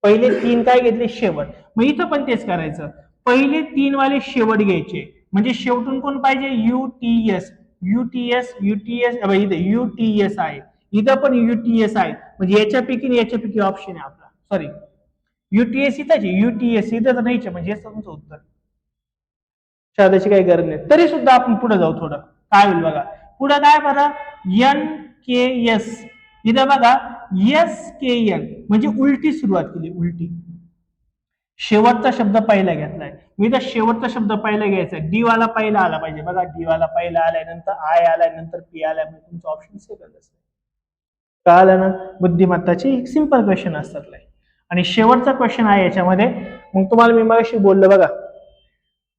पहिले 3 काय घेतले? शेवट. मग इथं पण तेच करायचं, पहिले 3 वाले शेवट घ्यायचे. म्हणजे शेवटून कोण पाहिजे? UTS. UTS UTS इथे UTS आहे, इथं पण UTS आहे. म्हणजे याच्यापैकी ऑप्शन आहे आपला. सॉरी, UTS इथं UTS इथं तर नाहीच, म्हणजे हे तुमचं उत्तर. शोधायची काही गरज नाही. तरी सुद्धा आपण पुढे जाऊ थोडं, काय होईल बघा. पुढे काय बघा? NKS. इथं बघा SKN, म्हणजे उलटी सुरुवात केली, उलटी. शेवटचा शब्द पहिला घेतलाय, मी तर शेवटचा शब्द पहिला घ्यायचा. डी वाला पहिला आला पाहिजे बघा, डी वाला पहिला आलाय, नंतर आय आलाय, नंतर पी आलाय, म्हणजे तुमचं ऑप्शन सेकंड असेल. कळालं ना? बुद्धिमत्ताची एक सिंपल क्वेश्चन असतात. आणि शेवटचा क्वेश्चन आहे याच्यामध्ये. मग तुम्हाला मी मगाशी बोललो बघा,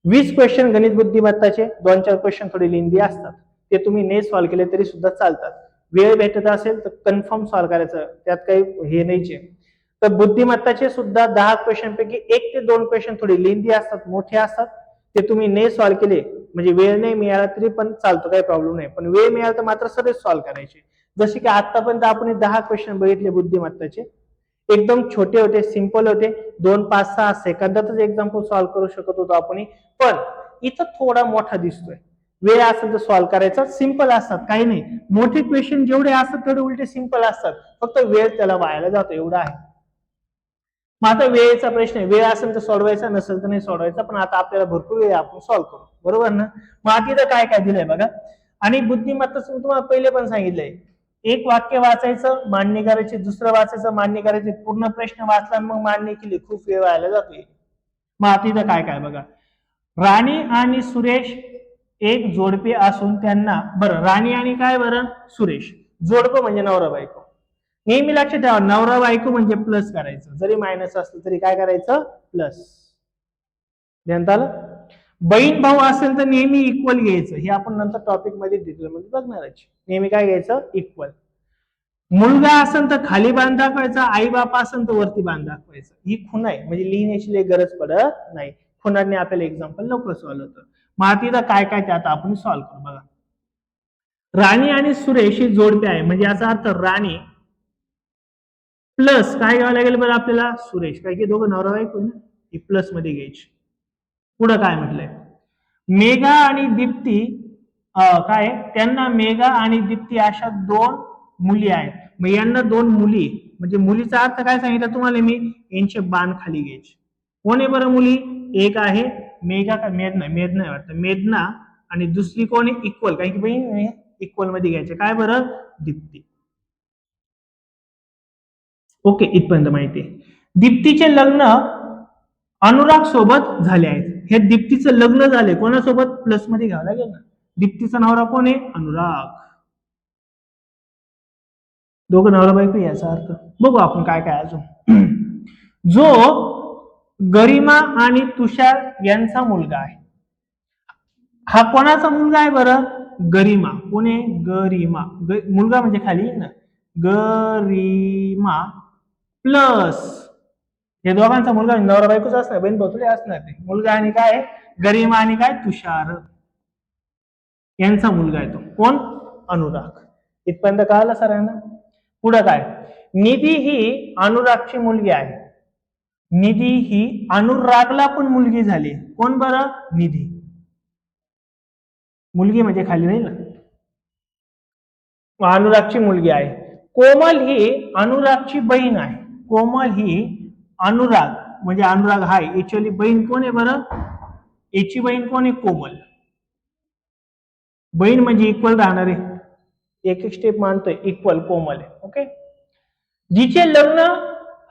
20 क्वेश्चन गणित बुद्धिमत्ताचे, 2-4 क्वेश्चन थोडे लेंदी असतात, ते तुम्ही नाही सॉल्व्ह केले तरी सुद्धा चालतात. वेळ भेटत असेल तर कन्फर्म सॉल्व्ह करायचं, त्यात काही हे नाहीचे. तर बुद्धिमत्ताचे सुद्धा 10 क्वेश्चन पैकी 1 ते 2 क्वेश्चन थोडे लेंदी असतात, मोठे असतात, ते तुम्ही नाही सॉल्व्ह केले, म्हणजे वेळ नाही मिळाला तरी पण चालतो, काही प्रॉब्लेम नाही. पण वेळ मिळाला तर मात्र सगळे सॉल्व्ह करायचे. जसे की आतापर्यंत आपण 10 क्वेश्चन बघितले बुद्धिमत्ताचे, एकदम छोटे होते, सिंपल होते, 2-5-6 सेकंदातच एक्झाम्पल सॉल्व्ह करू शकत होतो आपण. पण इथं थोडा मोठा दिसतोय. वेळ असेल तर सॉल्व्ह करायचा, सिंपल असतात, काही नाही. मोठे क्वेश्चन जेवढे असतात तेवढे उलटे सिंपल असतात, फक्त वेळ त्याला वायाला जातो, एवढा आहे. मग आता वेळेचा प्रश्न आहे, वेळ असेल तर सोडवायचा, नसेल तर नाही सोडवायचा. पण आता आपल्याला भरपूर वेळ, आपण सॉल्व्ह करू, बरोबर ना? मग आता इथं काय काय दिलंय बघा. आणि बुद्धिमत्ता तुम्हाला पहिले पण सांगितलंय, एक वाक्य वाचायचं, मांडणी करायची, दुसरं वाचायचं, मांडणी करायची, पूर्ण प्रश्न वाचला मग मांडणी केली, खूप वेळ व्हायला जातोय. मग आता इथं काय काय बघा, राणी आणि सुरेश एक जोडपे असून त्यांना, बरं राणी आणि काय बरं? सुरेश. जोडपं म्हणजे नवरा बायको. नेहमी लक्षात ठेवा, नवरा बायको म्हणजे प्लस करायचं, जरी मायनस असलं तरी काय करायचं? प्लस. ध्यानात आलं? बहीण भाऊ असेल तर नेहमी इक्वल घ्यायचं, हे आपण नंतर टॉपिक मध्ये डिटेलमध्ये बघणार. नेहमी काय घ्यायचं? इक्वल. मुलगा असेल तर खाली बांध दाखवायचा, आई बाप असेल तर वरती बांध दाखवायचं. ही खुण आहे, म्हणजे लिहिण्याची गरज पडत नाही. खुणाने आपल्याला एक्झाम्पल लवकर सॉल्व्ह होतं. मग काय काय त्यात आपण सॉल्व्ह करू बघा. राणी आणि सुरेश ही जोडपे आहे, म्हणजे याचा अर्थ राणी प्लस काय घ्यावं लागेल बरं आपल्याला? सुरेश. काय की दोघं नवरा बायको ना, ही प्लस मध्ये घ्यायची. पुढं काय म्हटलंय? मेघा आणि दीप्ती, काय त्यांना मेघा आणि दीप्ती अशा 2 मुली आहेत. मग यांना 2 मुली, म्हणजे मुलीचा अर्थ काय सांगितलं तुम्हाला मी? यांचे बाण खाली घ्यायचे. कोण आहे बरं मुली? एक आहे मेघा का मेघना, मेघना वाटतं, मेघना, आणि दुसरी कोण आहे? इक्वल, कारण की बहीण इक्वल मध्ये घ्यायचे. काय बरं? दीप्ती. ओके, इथपर्यंत माहिती आहे. दीप्तीचे लग्न अनुराग सोबत झाले आहेत. हे दीप्तीचं लग्न झाले कोणासोबत? प्लस मध्ये घ्यावं लागेल ना. दीप्तीचा नवरा कोण आहे? अनुराग. दोघं नवरा बायको याचा अर्थ. बघू आपण काय काय अजून. जो गरिमा आणि तुषार यांचा मुलगा आहे, हा कोणाचा मुलगा आहे बरं? गरिमा. कोण आहे? गरिमा. मुलगा म्हणजे खाली ना, गरिमा प्लस हे दोघांचा मुलगा, नवरा बायकोच असणार, बहीण भाऊ असणार ते. मुलगा आणि काय? गरिमा आणि काय? तुषार यांचा मुलगा आहे तो. कोण? अनुराग. इथपर्यंत कळालं सरांना? पुढे काय? निधी ही अनुरागची मुलगी आहे. निधी ही अनुरागला पण मुलगी झाली. कोण बरं? निधी. मुलगी म्हणजे खाली नाही ना, अनुरागची मुलगी आहे. कोमल ही अनुरागची बहीण आहे. कोमल ही अनुराग म्हणजे अनुराग हाय ऍक्च्युअली बहीण कोण आहे बरं? याची बहीण कोण आहे? कोमल. बहीण म्हणजे इक्वल राहणार आहे, एक एक स्टेप मानतोय, इक्वल कोमल आहे. ओके. जिचे लग्न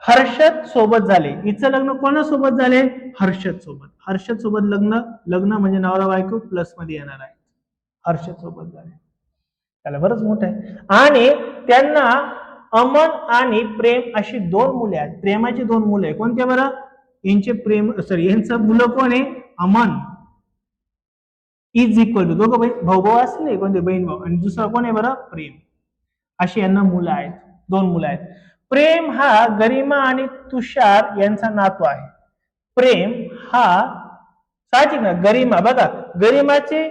हर्षद सोबत झाले. हिचं लग्न कोणासोबत झाले? हर्षद सोबत. हर्षद सोबत लग्न, लग्न म्हणजे नवरा बायको प्लस मध्ये येणार आहे. हर्षद सोबत झाले, त्याला बरंच मोठं आहे. आणि त्यांना अमन आणि प्रेम अशी दोन मुले आहेत. प्रेमाची दोन मुले आहे. कोणते बरं? यांचे प्रेम सॉरी यांचं मुलं कोण आहे? अमन इज इक्वल टू, दोघं बहीण भाऊ भाऊ असले कोणते? बहीण भाऊ. आणि दुसरा कोण आहे बरं? प्रेम. अशी यांना मुलं आहेत, दोन मुलं आहेत. प्रेम हा गरिमा आणि तुषार यांचा नातू आहे. प्रेम हा साहजिक ना, गरिमा बघा, गरिमाचे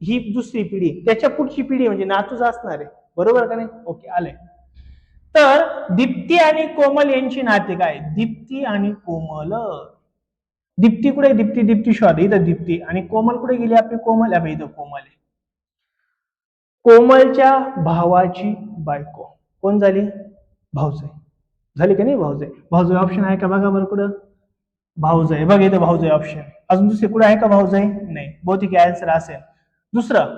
ही दुसरी पिढी, त्याच्या पुढची पिढी म्हणजे नातूच असणार आहे, बरोबर का नाही? ओके, आलंय. तर दीप्ती आणि कोमल यांची नाते काय? दीप्ती आणि कोमल. दीप्ती कुठे? दीप्ती दीप्ती शोध, इथं दीप्ती. आणि कोमल कुठे गेली आपली? कोमल आहे, इथं कोमल आहे. कोमलच्या भावाची बायको कोण झाली? भाऊजाई झाली का नाही? भाऊजाई. भाऊजाई ऑप्शन आहे का बघा बरं कुठं? भाऊजाई बघ, इथं भाऊजाई ऑप्शन. अजून दुसरे कुठे आहे का भाऊजाई? नाही. बहुतेक आन्सर असेल. दुसरं,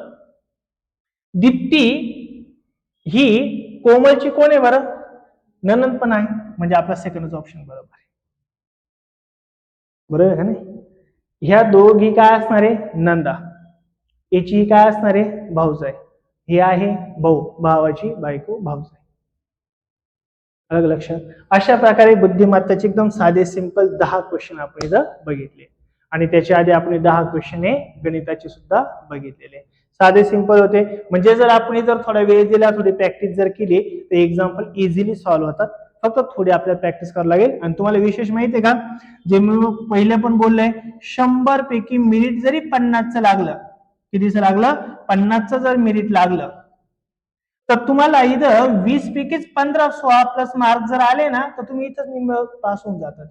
दीप्ती ही कोमलची कोण आहे बरं? ननंद पण आहे, म्हणजे आपला सेकंडच ऑप्शन बरोबर आहे. बरोबर आहे का नाही? ह्या दोघी काय असणार आहे? नंदा. याची काय असणार आहे? भाऊजाई. हे आहे भाऊ, भावाची बायको भाऊजाई. अलग लक्षात. अशा प्रकारे बुद्धिमत्ताचे एकदम साधे सिंपल 10 क्वेश्चन आपण इथं बघितले. आणि त्याच्या आधी आपण 10 क्वेश्चन हे गणिताचे सुद्धा बघितलेले. साधे सिंपल होते, म्हणजे जर आपण जर थोडा वेळ दिला, थोडी प्रॅक्टिस जर केली तर एक्झाम्पल इझिली सॉल्व्ह होतात. फक्त थोडी आपल्याला प्रॅक्टिस करावी लागेल. आणि तुम्हाला विशेष माहिती आहे का, जे मी पहिले पण बोललोय, 100 पैकी मिनिट जरी 50चं लागलं, कितीचं लागलं? 50चं जर मिनिट लागलं तर तुम्हाला इथं 20 पैकीच 15-16 प्लस मार्क जर आले ना, तर तुम्ही इथंच निम्म पास होऊन जातात.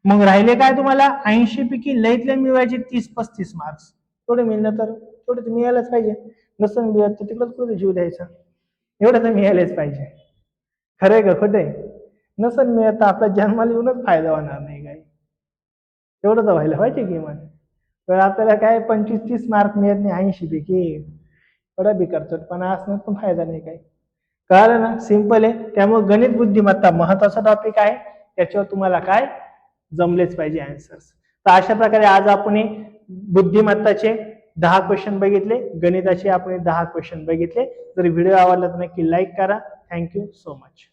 मग राहिले काय तुम्हाला? 80 पैकी लईतले मिळवायचे 30-35 मार्क्स. थोडे मिळलं तर थोडे तर मिळायलाच पाहिजे. नसेल मिळत तर तिकडच कुठे जीव द्यायचा, एवढं तर मिळायलाच पाहिजे. खरंय का खोटंय? नसेल मिळत तर आपल्या जन्माला येऊनच फायदा होणार नाही काही. तेवढं तर व्हायला पाहिजे की मग. तर आपल्याला काय 25-30 मार्क मिळत नाही 80 पैकी, थोडा बिकटपणा असण्यात पण फायदा नाही काही. कळलं ना? सिंपल आहे. त्यामुळे गणित बुद्धिमत्ता महत्वाचा टॉपिक आहे, त्याच्यावर तुम्हाला काय जमलेच पाहिजे आन्सर्स. तर अशा प्रकारे आज आपण बुद्धिमत्ताचे 10 क्वेश्चन बघितले, गणिताचे आपण 10 क्वेश्चन बघितले. जर व्हिडिओ आवडला तर नक्की लाईक करा. Thank you so much.